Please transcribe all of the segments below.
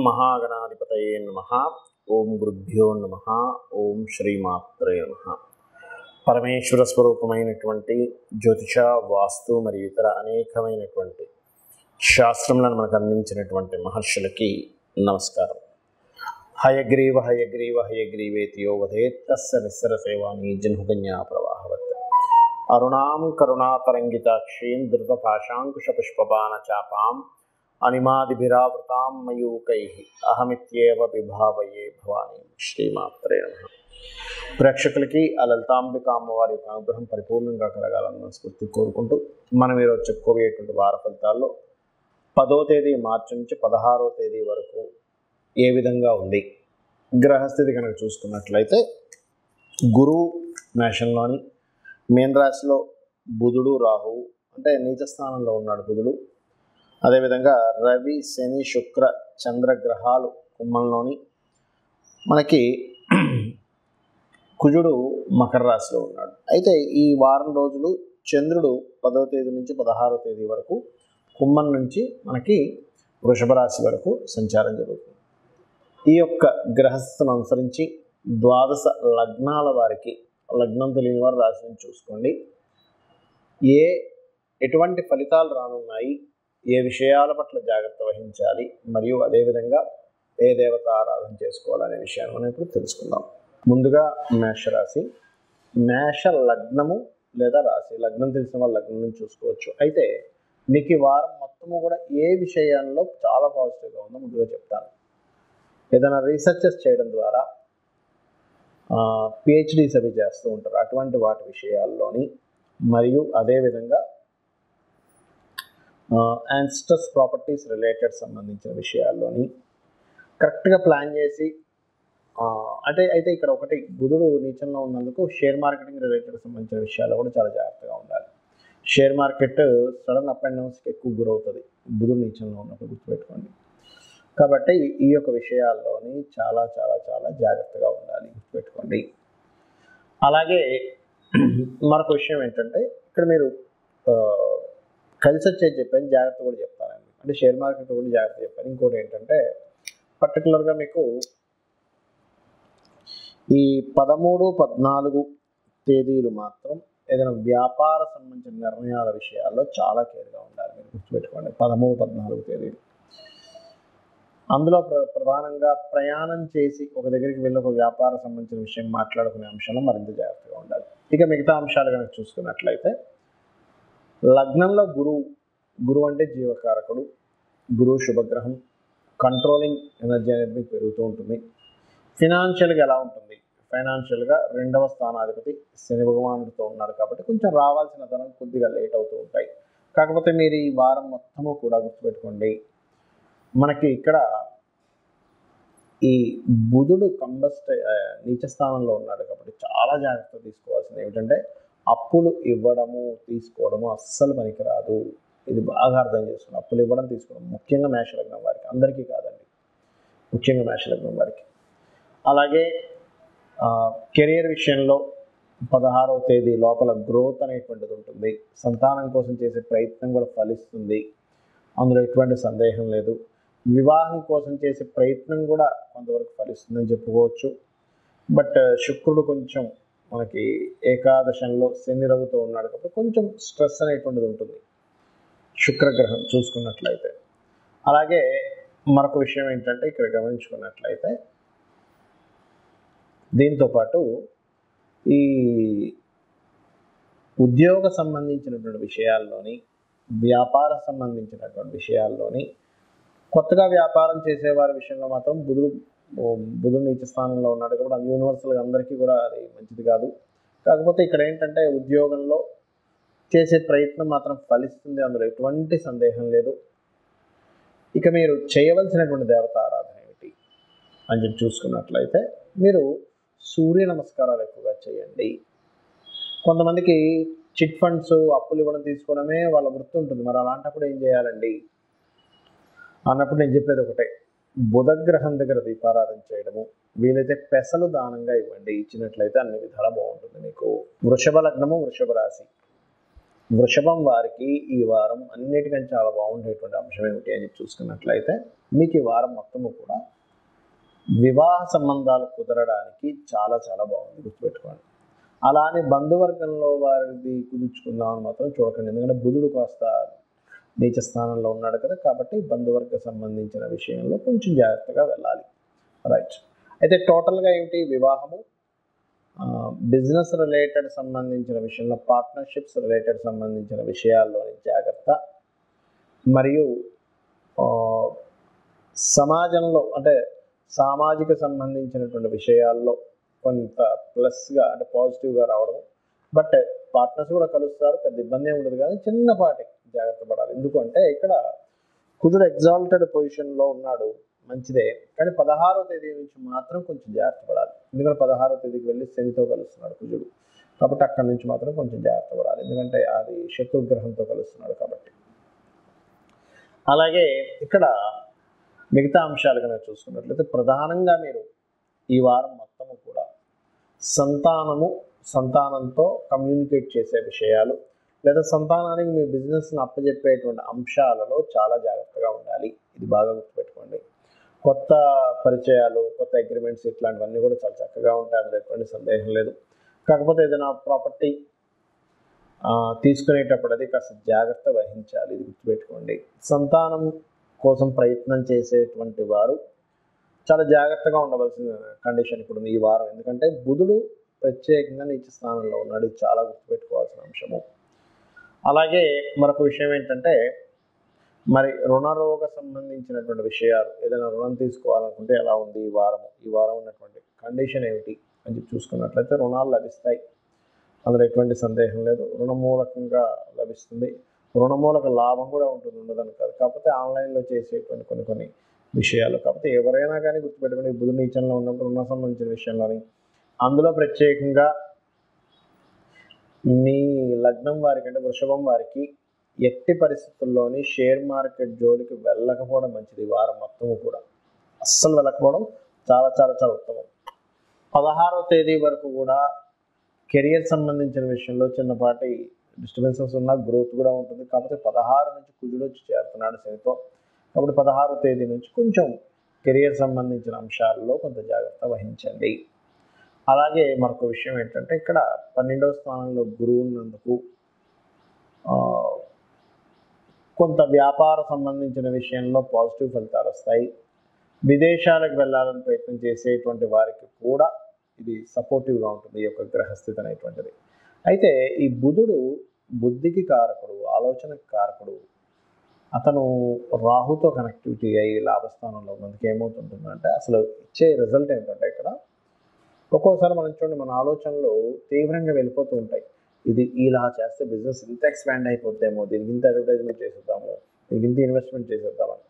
మహాగణాధిపతయే నమః. ఓం గురుభ్యో నమః. ఓం శ్రీమాత్రే నమః. పరమేశ్వర స్వరూపమైనటువంటి జ్యోతిష, వాస్తు మరియు ఇతర అనేకమైనటువంటి శాస్త్రములను మనకు అందించినటువంటి మహర్షులకి నమస్కారం. హయగ్రీవ హయగ్రీవ హయగ్రీవేతి యో వదేత్ తస్య నిస్సర సేవాని జన్మకన్యా ప్రవాహవత్. అరుణాం కరుణాతరంగితాక్షీం ధృతపాశాంకుశపుష్పబాణ చాపాం అనిమాదిభిరావృతాం మయూకైః అహమిత్యేవ విభావయే భవానీ. శ్రీమాత్రే నమః. ప్రేక్షకులకి ఆ లలితాంబిక అమ్మవారి యొక్క అనుగ్రహం పరిపూర్ణంగా కలగాలని మనస్ఫూర్తి కోరుకుంటూ మనం ఈరోజు చెప్పుకోబోయేటువంటి వార ఫలితాల్లో 10వ తేదీ మార్చి నుంచి 16వ తేదీ వరకు ఏ విధంగా ఉంది. గ్రహస్థితి కనుక చూసుకున్నట్లయితే గురువు మేషంలోని, మీన రాశిలో బుధుడు, రాహువు అంటే నీచ స్థానంలో ఉన్నాడు బుధుడు. అదేవిధంగా రవి, శని, శుక్ర, చంద్రగ్రహాలు కుంభంలోని, మనకి కుజుడు మకర రాశిలో ఉన్నాడు. అయితే ఈ వారం రోజులు చంద్రుడు 10వ తేదీ నుంచి 16వ తేదీ వరకు కుంభం నుంచి మనకి వృషభ రాశి వరకు సంచారం జరుగుతుంది. ఈ యొక్క గ్రహస్థను అనుసరించి ద్వాదశ లగ్నాల వారికి, లగ్నం తెలియని వారు రాశిని చూసుకోండి, ఎటువంటి ఫలితాలు రానున్నాయి, ఏ విషయాల పట్ల జాగ్రత్త వహించాలి, మరియు అదేవిధంగా ఏ దేవత ఆరాధన చేసుకోవాలనే విషయాన్ని మనం ఇప్పుడు తెలుసుకుందాం. ముందుగా మేషరాశి. మేష లగ్నము లేదా రాశి, లగ్నం తెలిసిన వాళ్ళు లగ్నం నుంచి చూసుకోవచ్చు. అయితే మీకు ఈ వారం మొత్తము కూడా ఏ విషయాల్లో చాలా పాజిటివ్గా ఉందో ముందుగా చెప్తాను. ఏదైనా రీసెర్చెస్ చేయడం ద్వారా పిహెచ్డీస్ అవి చేస్తూ ఉంటారు, అటువంటి వాటి విషయాల్లోని, మరియు అదేవిధంగా యాన్స్టస్ ప్రాపర్టీస్ రిలేటెడ్ సంబంధించిన విషయాల్లోని కరెక్ట్గా ప్లాన్ చేసి అయితే ఇక్కడ ఒకటి, బుధుడు నీచంలో ఉన్నందుకు షేర్ మార్కెటింగ్ రిలేటెడ్ సంబంధించిన విషయాల్లో కూడా చాలా జాగ్రత్తగా ఉండాలి. Share market sudden up and డౌన్స్కి ఎక్కువ గురవుతుంది బుధుడు నీచంలో ఉన్నప్పుడు, గుర్తుపెట్టుకోండి. కాబట్టి ఈ యొక్క విషయాల్లోని చాలా చాలా చాలా జాగ్రత్తగా ఉండాలి, గుర్తుపెట్టుకోండి. అలాగే మరొక విషయం ఏంటంటే, ఇక్కడ మీరు కలిసి వచ్చేది చెప్పాను, జాగ్రత్త కూడా చెప్తానండి. అంటే షేర్ మార్కెట్ కూడా జాగ్రత్త చెప్పాను. ఇంకోటి ఏంటంటే, పర్టికులర్గా మీకు ఈ 13, 14 తేదీలు మాత్రం ఏదైనా వ్యాపార సంబంధించిన నిర్ణయాల విషయాల్లో చాలా కేర్గా ఉండాలి, మీరు గుర్తుపెట్టుకోండి. 13, 14 తేదీలు అందులో ప్రధానంగా ప్రయాణం చేసి ఒక దగ్గరికి వెళ్ళి ఒక వ్యాపార సంబంధించిన విషయం మాట్లాడుకునే అంశంలో మరింత జాగ్రత్తగా ఉండాలి. ఇక మిగతా అంశాలు కనుక చూసుకున్నట్లయితే, లగ్నంలో గురువు అంటే జీవకారకుడు, గురువు శుభగ్రహం, కంట్రోలింగ్ ఎనర్జీ అనేది మీకు పెరుగుతూ ఉంటుంది. ఫినాన్షియల్గా ఎలా ఉంటుంది? ఫైనాన్షియల్గా 2వ స్థానాధిపతి శని భగవానుడితో ఉన్నాడు కాబట్టి కొంచెం రావాల్సిన ధనం కొద్దిగా లేట్ అవుతూ ఉంటాయి. కాకపోతే మీరు ఈ వారం మొత్తము కూడా గుర్తుపెట్టుకోండి, మనకి ఇక్కడ ఈ బుధుడు నీచ స్థానంలో ఉన్నాడు కాబట్టి చాలా జాగ్రత్త తీసుకోవాల్సింది ఏమిటంటే, అప్పులు ఇవ్వడము తీసుకోవడము అస్సలు పనికిరాదు. ఇది బాగా అర్థం చేసుకోండి. అప్పులు ఇవ్వడం తీసుకోవడం ముఖ్యంగా మేషలగ్నం వారికి, అందరికీ కాదండి, ముఖ్యంగా మేషలగ్నం వారికి. అలాగే కెరియర్ విషయంలో 16వ తేదీ లోపల గ్రోత్ అనేటువంటిది ఉంటుంది. సంతానం కోసం చేసే ప్రయత్నం కూడా ఫలిస్తుంది, అందులో ఎటువంటి సందేహం లేదు. వివాహం కోసం చేసే ప్రయత్నం కూడా కొంతవరకు ఫలిస్తుందని చెప్పుకోవచ్చు. బట్ శుక్రుడు కొంచెం మనకి ఏకాదశంలో శని రవితో ఉన్నాడు కాబట్టి కొంచెం స్ట్రెస్ అనేటువంటిది ఉంటుంది శుక్రగ్రహం చూసుకున్నట్లయితే. అలాగే మరొక విషయం ఏంటంటే, ఇక్కడ గమనించుకున్నట్లయితే దీంతోపాటు ఈ ఉద్యోగ సంబంధించినటువంటి విషయాల్లోని, వ్యాపార సంబంధించినటువంటి విషయాల్లోని, కొత్తగా వ్యాపారం చేసేవారి విషయంలో మాత్రం బుధుడు నీచ స్థానంలో ఉన్నాడు కాబట్టి యూనివర్సల్గా అందరికీ కూడా అది మంచిది కాదు. కాకపోతే ఇక్కడ ఏంటంటే, ఉద్యోగంలో చేసే ప్రయత్నం మాత్రం ఫలిస్తుంది, అందులో ఎటువంటి సందేహం లేదు. ఇక మీరు చేయవలసినటువంటి దేవత ఆరాధన ఏమిటి అని చెప్పి చూసుకున్నట్లయితే, మీరు సూర్య నమస్కారాలు ఎక్కువగా చేయండి. కొంతమందికి చిట్ ఫండ్స్, అప్పులు ఇవ్వడం తీసుకోవడమే వాళ్ళ వృత్తి ఉంటుంది. మరి అలాంటప్పుడు ఏం చేయాలండి అన్నప్పుడు నేను చెప్పేది ఒకటే, బుధగ్రహం దగ్గర దీపారాధన చేయడము, వీలైతే పెసలు దానంగా ఇవ్వండి. ఇచ్చినట్లయితే అన్ని విధాలా బాగుంటుంది మీకు. వృషభ లగ్నము, వృషభ రాశి. వృషభం వారికి ఈ వారం అన్నిటికంటే చాలా బాగుండేటువంటి అంశం ఏమిటి అని చూసుకున్నట్లయితే మీకు ఈ వారం మొత్తము కూడా వివాహ సంబంధాలు కుదరడానికి చాలా చాలా బాగుంది, గుర్తుపెట్టుకోండి. అలానే బంధువర్గంలో వారిది కుదుర్చుకుందామని మాత్రం చూడకండి, ఎందుకంటే బుధుడు కాస్త నీచ స్థానంలో ఉన్నాడు కదా, కాబట్టి బంధువర్గ సంబంధించిన విషయంలో కొంచెం జాగ్రత్తగా వెళ్ళాలి. రైట్. అయితే టోటల్గా ఏమిటి, వివాహము, బిజినెస్ రిలేటెడ్ సంబంధించిన విషయంలో, పార్ట్నర్షిప్స్ రిలేటెడ్ సంబంధించిన విషయాల్లోని జాగ్రత్త, మరియు సమాజంలో అంటే సామాజిక సంబంధించినటువంటి విషయాల్లో కొంత ప్లస్గా అంటే పాజిటివ్గా రావడం. బట్ పార్ట్నర్స్ కూడా కలుస్తారు, పెద్ద ఇబ్బంది ఏమి ఉండదు, కానీ చిన్నపాటి జాగ్రత్త పడాలి. ఎందుకంటే ఇక్కడ కుజుడు ఎగ్జాల్టెడ్ పొజిషన్లో ఉన్నాడు, మంచిదే, కానీ 16వ తేదీ నుంచి మాత్రం కొంచెం జాగ్రత్త పడాలి. ఎందుకంటే 16వ తేదీకి వెళ్ళి శనితో కలుస్తున్నాడు కుజుడు, కాబట్టి అక్కడి నుంచి మాత్రం కొంచెం జాగ్రత్త పడాలి, ఎందుకంటే అది శత్రుగ్రహంతో కలుస్తున్నాడు కాబట్టి. అలాగే ఇక్కడ మిగతా అంశాలు కనుక చూసుకున్నట్లయితే ప్రధానంగా మీరు ఈ వారం మొత్తము కూడా సంతానంతో కమ్యూనికేట్ చేసే విషయాలు, లేదా సంతానానికి మీ బిజినెస్ని అప్పచెప్పేటువంటి అంశాలలో చాలా జాగ్రత్తగా ఉండాలి. ఇది బాగా గుర్తుపెట్టుకోండి. కొత్త పరిచయాలు, కొత్త అగ్రిమెంట్స్ ఇట్లాంటివన్నీ కూడా చాలా చక్కగా ఉంటాయి, అందులో ఎటువంటి సందేహం లేదు. కాకపోతే ఏదైనా ప్రాపర్టీ తీసుకునేటప్పుడు అది కాస్త జాగ్రత్త వహించాలి, ఇది గుర్తుపెట్టుకోండి. సంతానం కోసం ప్రయత్నం చేసేటువంటి వారు చాలా జాగ్రత్తగా ఉండవలసిన కండిషన్ ఇప్పుడు ఈ వారం, ఎందుకంటే బుధుడు ప్రత్యేకంగా నీచ స్థానంలో ఉన్నాడు, ఇది చాలా గుర్తుపెట్టుకోవాల్సిన అంశము. అలాగే మరొక విషయం ఏంటంటే, మరి రుణరోగ సంబంధించినటువంటి విషయాలు, ఏదైనా రుణం తీసుకోవాలనుకుంటే ఎలా ఉంది ఈ వారం ఉన్నటువంటి కండిషన్ ఏమిటి అని చెప్పి చూసుకున్నట్లయితే రుణాలు లభిస్తాయి, అందులో ఎటువంటి సందేహం లేదు. రుణమూలకంగా లభిస్తుంది, రుణమూలక లాభం కూడా ఉంటుంది, ఉండదని కాదు. కాకపోతే ఆన్లైన్లో చేసేటువంటి కొన్ని విషయాలు, కాకపోతే ఎవరైనా కానీ గుర్తుపెట్టుకుని బుధ నీచంలో ఉన్నప్పుడు రుణ సంబంధించిన విషయంలోని, అందులో ప్రత్యేకంగా మీ లగ్నం వారికి అంటే వృషభం వారికి ఎట్టి పరిస్థితుల్లోని షేర్ మార్కెట్ జోలికి వెళ్ళకపోవడం మంచిది. ఈ వారం మొత్తము కూడా అస్సలు వెళ్ళకపోవడం చాలా చాలా చాలా ఉత్తమం. 16వ తేదీ వరకు కూడా కెరియర్ సంబంధించిన విషయంలో చిన్నపాటి డిస్టర్బెన్సెస్ ఉన్న గ్రోత్ కూడా ఉంటుంది. కాకపోతే 16 నుంచి కుజుడు వచ్చి చేరుతున్నాడు శనితో, కాబట్టి 16వ తేదీ నుంచి కొంచెం కెరియర్ సంబంధించిన అంశాల్లో కొంత జాగ్రత్త వహించండి. అలాగే మరొక విషయం ఏంటంటే, ఇక్కడ 12వ స్థానంలో గురువు ఉన్నందుకు కొంత వ్యాపార సంబంధించిన విషయంలో పాజిటివ్ ఫలితాలు వస్తాయి. విదేశాలకు వెళ్ళాలని ప్రయత్నం చేసేటువంటి వారికి కూడా ఇది సపోర్టివ్గా ఉంటుంది, ఈ యొక్క గ్రహస్థితి అనేటువంటిది. అయితే ఈ బుధుడు బుద్ధికి కారకుడు, ఆలోచనకి కారకుడు. అతను రాహుతో కనెక్టివిటీ అయ్యి లాభస్థానంలో ఉన్నందుకు ఏమవుతుంటుందంటే, అసలు ఇచ్చే రిజల్ట్ ఏంటంటే, ఇక్కడ ఒక్కోసారి మనం చూడండి, మన ఆలోచనలు తీవ్రంగా వెళ్ళిపోతూ ఉంటాయి. ఇది ఇలా చేస్తే బిజినెస్ ఇంత ఎక్స్పాండ్ అయిపోద్దేమో, దీనికి ఇంత అడ్వర్టైజ్మెంట్ చేసేద్దాము, దీనికి ఇంత ఇన్వెస్ట్మెంట్ చేసేద్దామని.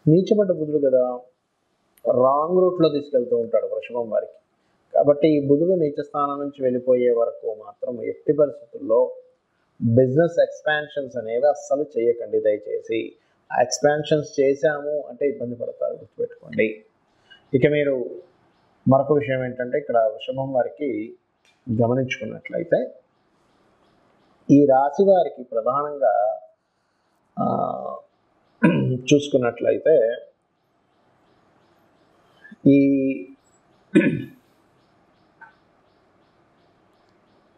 నీచపడ్డ బుధుడు కదా, రాంగ్ రూట్లో తీసుకెళ్తూ ఉంటాడు వృషభం వారికి. కాబట్టి ఈ బుధుడు నీచ స్థానం నుంచి వెళ్ళిపోయే వరకు మాత్రం ఎట్టి పరిస్థితుల్లో బిజినెస్ ఎక్స్పాన్షన్స్ అనేవి అస్సలు చేయకండి దయచేసి. ఆ ఎక్స్పాన్షన్స్ చేశాము అంటే ఇబ్బంది పడతారు, గుర్తుపెట్టుకోండి. ఇక మీరు మరొక విషయం ఏంటంటే, ఇక్కడ వృషభం వారికి గమనించుకున్నట్లయితే ఈ రాశి వారికి ప్రధానంగా చూసుకున్నట్లయితే ఈ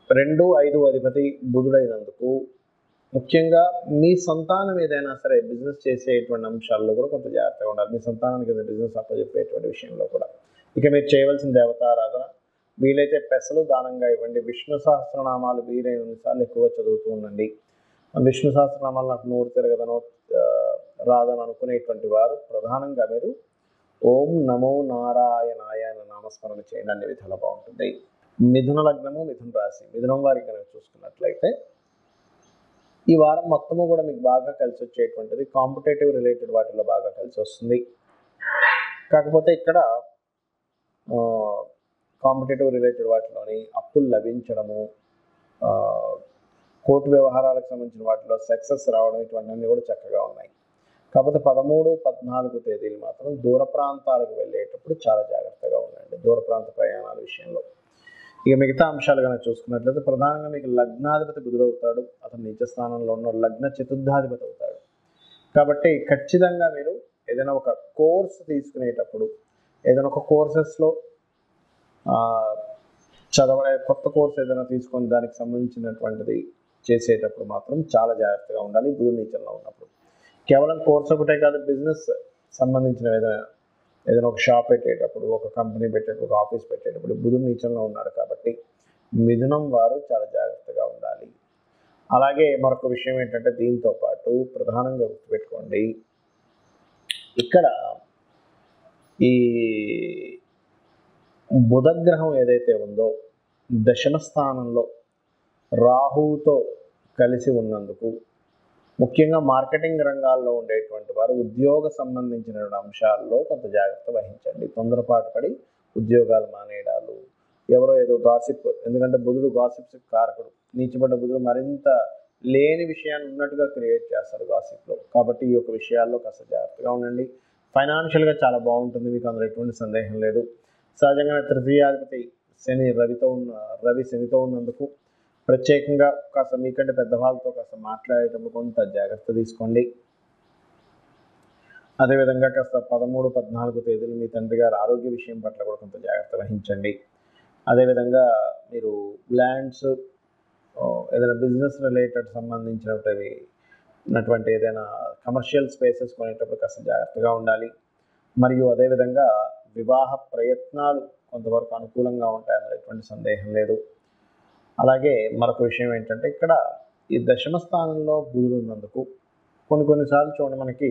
2, 5 అధిపతి బుధుడైనందుకు ముఖ్యంగా మీ సంతానం ఏదైనా సరే బిజినెస్ చేసేటువంటి అంశాల్లో కూడా కొంత జాగ్రత్తగా ఉండాలి. మీ సంతానానికి ఏదైనా బిజినెస్ అప్పచెప్పేటువంటి విషయంలో కూడా. ఇక మీరు చేయవలసిన దేవతారాధన, వీలైతే పెసలు దానంగా ఇవ్వండి. విష్ణు సహస్రనామాలు వీలైనసార్లు ఎక్కువ చదువుతూ ఉండండి. విష్ణు సహస్రనామాలు నాకు నోరు తిరగదనో రాదని అనుకునేటువంటి వారు ప్రధానంగా మీరు ఓం నమో నారాయణాయ అనే నామస్మరణ చేయండి, అన్ని విధాలు బాగుంటుంది. మిథున లగ్నము, మిథున రాశి, మిథునం వారికి కనుక చూసుకున్నట్లయితే ఈ వారం మొత్తము కూడా మీకు బాగా కలిసి వచ్చేటువంటిది కాంపిటేటివ్ రిలేటెడ్ వాటిలో బాగా కలిసి వస్తుంది. కాకపోతే ఇక్కడ కాంపిటేటివ్ రిలేటెడ్ వాటిలోని అప్పులు లభించడము, కోర్టు వ్యవహారాలకు సంబంధించిన వాటిలో సక్సెస్ రావడం, ఇటువంటివన్నీ కూడా చక్కగా ఉన్నాయి. కాకపోతే 13, 14 తేదీలు మాత్రం దూర ప్రాంతాలకు వెళ్ళేటప్పుడు చాలా జాగ్రత్తగా ఉండండి, దూర ప్రాంత ప్రయాణాల విషయంలో. ఇక మిగతా అంశాలు కనుక చూసుకున్నట్లయితే ప్రధానంగా మీకు లగ్నాధిపతి బుధుడు అవుతాడు, అతను నీచ స్థానంలో ఉన్న లగ్న చతుర్థాధిపతి అవుతాడు. కాబట్టి ఖచ్చితంగా మీరు ఏదైనా ఒక కోర్స్ తీసుకునేటప్పుడు, ఏదైనా ఒక కోర్సెస్లో చదవడే కొత్త కోర్స్ ఏదైనా తీసుకొని దానికి సంబంధించినటువంటిది చేసేటప్పుడు మాత్రం చాలా జాగ్రత్తగా ఉండాలి. బుధుడు నీచంలో ఉన్నప్పుడు కేవలం కోర్స్ ఒకటే కాదు, బిజినెస్ సంబంధించిన ఏదైనా ఒక షాప్ పెట్టేటప్పుడు, ఒక కంపెనీ పెట్టేటప్పుడు, ఒక ఆఫీస్ పెట్టేటప్పుడు బుధుడు నీచంలో ఉన్నాడు కాబట్టి మిథునం వారు చాలా జాగ్రత్తగా ఉండాలి. అలాగే మరొక విషయం ఏంటంటే దీంతో పాటు ప్రధానంగా గుర్తుపెట్టుకోండి, ఇక్కడ ఈ బుధగ్రహం ఏదైతే ఉందో దశమ స్థానంలో రాహువుతో కలిసి ఉన్నందుకు ముఖ్యంగా మార్కెటింగ్ రంగాల్లో ఉండేటువంటి వారు ఉద్యోగ సంబంధించిన అంశాల్లో కొంత జాగ్రత్త వహించండి. తొందరపాటు పడి ఉద్యోగాలు మానేయడాలు, ఎవరో ఏదో గాసిప్, ఎందుకంటే బుధుడు గాసిప్స్ కారకుడు. నీచబడ్డ బుధుడు మరింత లేని విషయాన్ని ఉన్నట్టుగా క్రియేట్ చేస్తారు గాసిప్లో. కాబట్టి ఈ యొక్క విషయాల్లో కాస్త జాగ్రత్తగా ఉండండి. ఫైనాన్షియల్గా చాలా బాగుంటుంది, మీకు అందులో ఎటువంటి సందేహం లేదు. సహజంగానే తృతీయాధిపతి రవి శనితో ఉన్నందుకు ప్రత్యేకంగా కాస్త మీకంటే పెద్దవాళ్ళతో కాస్త మాట్లాడేటప్పుడు కొంత జాగ్రత్త తీసుకోండి. అదేవిధంగా కాస్త 13, 14 తేదీలు మీ తండ్రి గారి ఆరోగ్య విషయం పట్ల కూడా కొంత జాగ్రత్త వహించండి. అదేవిధంగా మీరు ల్యాండ్స్, ఏదైనా బిజినెస్ రిలేటెడ్ సంబంధించినటువంటి ఏదైనా కమర్షియల్ స్పేసెస్ కొనేటప్పుడు కాస్త జాగ్రత్తగా ఉండాలి. మరియు అదేవిధంగా వివాహ ప్రయత్నాలు కొంతవరకు అనుకూలంగా ఉంటాయి, అందులో ఎటువంటి సందేహం లేదు. అలాగే మరొక విషయం ఏంటంటే ఇక్కడ ఈ దశమ స్థానంలో బుధుడు ఉన్నందుకు కొన్నిసార్లు చూడండి, మనకి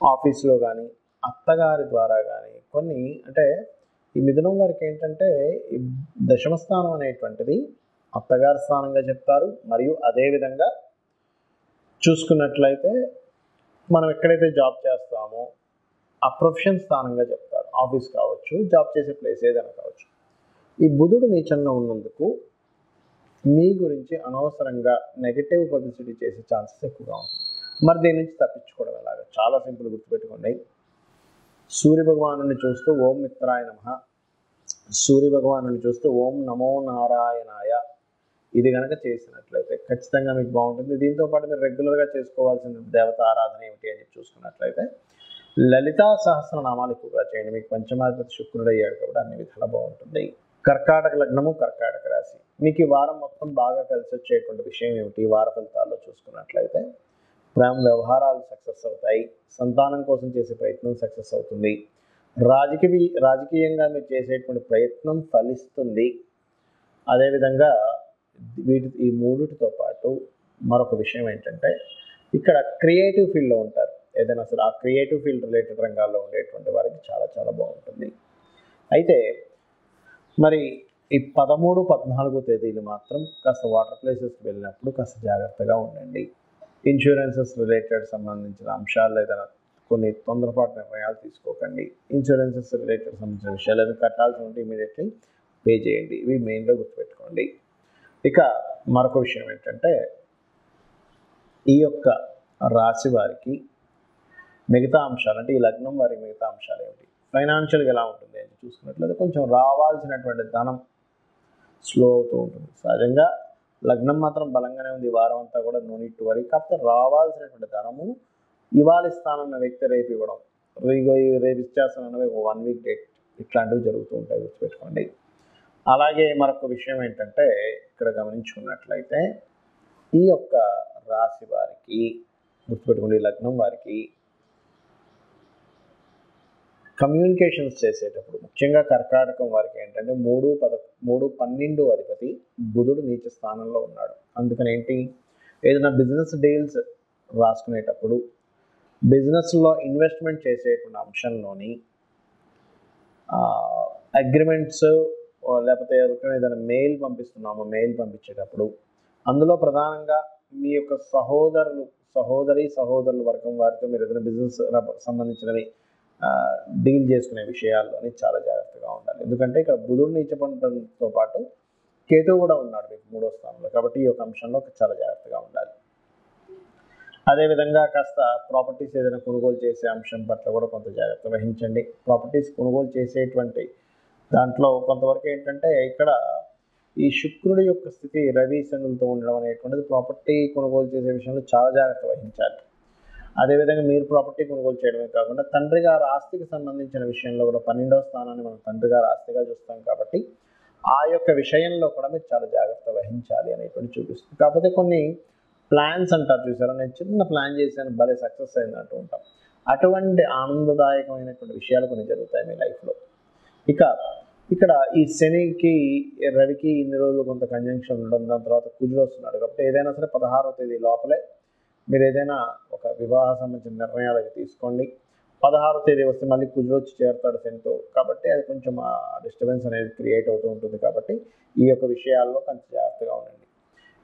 ఆఫీస్లో కానీ అత్తగారి ద్వారా కానీ కొన్ని, అంటే ఈ మిథునం వారికి ఏంటంటే ఈ దశమ స్థానం అనేటువంటిది అత్తగారి స్థానంగా చెప్తారు. మరియు అదేవిధంగా చూసుకున్నట్లయితే మనం ఎక్కడైతే జాబ్ చేస్తామో ఆ ప్రొఫెషన్ స్థానంగా చెప్తారు. ఆఫీస్ కావచ్చు, జాబ్ చేసే ప్లేస్ ఏదైనా కావచ్చు. ఈ బుధుడు నీచంలో ఉన్నందుకు మీ గురించి అనవసరంగా నెగటివ్ పబ్లిసిటీ చేసే ఛాన్సెస్ ఎక్కువగా ఉంటుంది. మరి దీని నుంచి తప్పించుకోవడం ఎలాగా? చాలా సింపుల్, గుర్తుపెట్టుకోండి. సూర్య భగవాను చూస్తూ ఓం మిత్రాయ నమః, సూర్య భగవాను చూస్తూ ఓం నమో నారాయణాయ, ఇది కనుక చేసినట్లయితే ఖచ్చితంగా మీకు బాగుంటుంది. దీంతో పాటు మీరు రెగ్యులర్గా చేసుకోవాల్సిన దేవత ఆరాధన ఏమిటి అని చూసుకున్నట్లయితే లలితా సహస్రనామాలు ఎక్కువగా చేయండి. మీకు పంచమాధిపతి శుక్రుడు అయ్యాడు కాబట్టి అన్ని విధాలా బాగుంటుంది. కర్కాటక లగ్నము, కర్కాటక రాశి. మీకు ఈ వారం మొత్తం బాగా కలిసి వచ్చేటువంటి విషయం ఏమిటి? ఈ వార ఫలితాల్లో చూసుకున్నట్లయితే ప్రేమ వ్యవహారాలు సక్సెస్ అవుతాయి, సంతానం కోసం చేసే ప్రయత్నం సక్సెస్ అవుతుంది, రాజకీయంగా మీరు చేసేటువంటి ప్రయత్నం ఫలిస్తుంది. అదేవిధంగా ఈ మూడిటితో పాటు మరొక విషయం ఏంటంటే ఇక్కడ క్రియేటివ్ ఫీల్డ్లో ఉంటారు, ఏదైనా అసలు ఆ క్రియేటివ్ ఫీల్డ్ రిలేటెడ్ రంగాల్లో ఉండేటువంటి వారికి చాలా చాలా బాగుంటుంది. అయితే మరి ఈ 13, 14 తేదీలు మాత్రం కాస్త వాటర్ ప్లేసెస్కి వెళ్ళినప్పుడు కాస్త జాగ్రత్తగా ఉండండి. ఇన్సూరెన్సెస్ రిలేటెడ్ సంబంధించిన అంశాలు ఏదైనా కొన్ని తొందరపాటు నిర్ణయాలు తీసుకోకండి. ఇన్సూరెన్సెస్ రిలేటెడ్ సంబంధించిన విషయాలు ఏదైనా కట్టాల్సి ఉంటే ఇమీడియట్లీ పే చేయండి. ఇవి మెయిన్గా గుర్తుపెట్టుకోండి. ఇక మరొక విషయం ఏంటంటే ఈ యొక్క రాశి వారికి మిగతా అంశాలు, అంటే ఈ లగ్నం వారికి మిగతా అంశాలు ఏమిటి, ఫైనాన్షియల్గా ఎలా ఉంటుంది అని చూసుకున్నట్లయితే కొంచెం రావాల్సినటువంటి ధనం స్లో అవుతూ ఉంటుంది. సహజంగా లగ్నం మాత్రం బలంగానే ఉంది, ఈ వారం అంతా కూడా నో నీడ్ టు వరీ. కాకపోతే రావాల్సినటువంటి ధనము ఇవాళ ఇస్తానన్న వ్యక్తి రేపు ఇవ్వడం, రేపు ఇచ్చేస్తానన్నవి 1 వీక్ డేట్, ఇట్లాంటివి జరుగుతూ ఉంటాయి, గుర్తుపెట్టుకోండి. అలాగే మరొక విషయం ఏంటంటే ఇక్కడ గమనించుకున్నట్లయితే ఈ యొక్క రాశి వారికి గుర్తుపెట్టుకోండి, లగ్నం వారికి కమ్యూనికేషన్స్ చేసేటప్పుడు ముఖ్యంగా కర్కాటకం వారికి ఏంటంటే 3, 12 అధిపతి బుధుడు నీచ స్థానంలో ఉన్నాడు. అందుకని ఏంటి, ఏదైనా బిజినెస్ డీల్స్ రాసుకునేటప్పుడు, బిజినెస్లో ఇన్వెస్ట్మెంట్ చేసేటువంటి అంశంలోని అగ్రిమెంట్స్, లేకపోతే ఎవరికైనా ఏదైనా మెయిల్ పంపించేటప్పుడు అందులో ప్రధానంగా మీ యొక్క సహోదరుల వర్గం వారితో మీరు ఏదైనా బిజినెస్ సంబంధించినవి డీల్ చేసుకునే విషయాల్లోని చాలా జాగ్రత్తగా ఉండాలి. ఎందుకంటే ఇక్కడ బుధుడు నీచపడడంతో పాటు కేతువు కూడా ఉన్నాడు మీకు 3వ స్థానంలో, కాబట్టి ఈ యొక్క అంశంలో చాలా జాగ్రత్తగా ఉండాలి. అదేవిధంగా కాస్త ప్రాపర్టీస్ ఏదైనా కొనుగోలు చేసే అంశం పట్ల కూడా కొంత జాగ్రత్త వహించండి. ప్రాపర్టీస్ కొనుగోలు చేసేటువంటి దాంట్లో కొంతవరకు ఏంటంటే ఇక్కడ ఈ శుక్రుడి యొక్క స్థితి రవి శనులతో ఉండడం అనేటువంటిది ప్రాపర్టీ కొనుగోలు చేసే విషయంలో చాలా జాగ్రత్త వహించాలి. అదేవిధంగా మీరు ప్రాపర్టీ కొనుగోలు చేయడమే కాకుండా తండ్రి గారి ఆస్తికి సంబంధించిన విషయంలో కూడా 12వ స్థానాన్ని మనం తండ్రి గారి ఆస్తిగా చూస్తాం కాబట్టి ఆ యొక్క విషయంలో కూడా మీరు చాలా జాగ్రత్త వహించాలి అనేటువంటి చూపిస్తుంది. కాకపోతే కొన్ని ప్లాన్స్ అంటారు చూసారా, నేను చిన్న ప్లాన్ చేశాను భలే సక్సెస్ అయింది అంటూ ఉంటాం. అటువంటి ఆనందదాయకమైనటువంటి విషయాలు కొన్ని జరుగుతాయి మీ లైఫ్లో. ఇక ఇక్కడ ఈ శనికి రవికి ఇన్ని రోజులు కొంత కంజంక్షన్ ఉండడం, దాని తర్వాత కుజుడు వస్తున్నాడు కాబట్టి ఏదైనా సరే 16వ తేదీ లోపలే మీరు ఏదైనా ఒక వివాహ సంబంధించిన నిర్ణయాలు అవి తీసుకోండి. 16వ తేదీ వస్తే మళ్ళీ కుజుడు వచ్చి చేరుతాడు శనితో, కాబట్టి అది కొంచెం డిస్టర్బెన్స్ అనేది క్రియేట్ అవుతూ ఉంటుంది. కాబట్టి ఈ యొక్క విషయాల్లో కొంచెం జాగ్రత్తగా ఉండండి.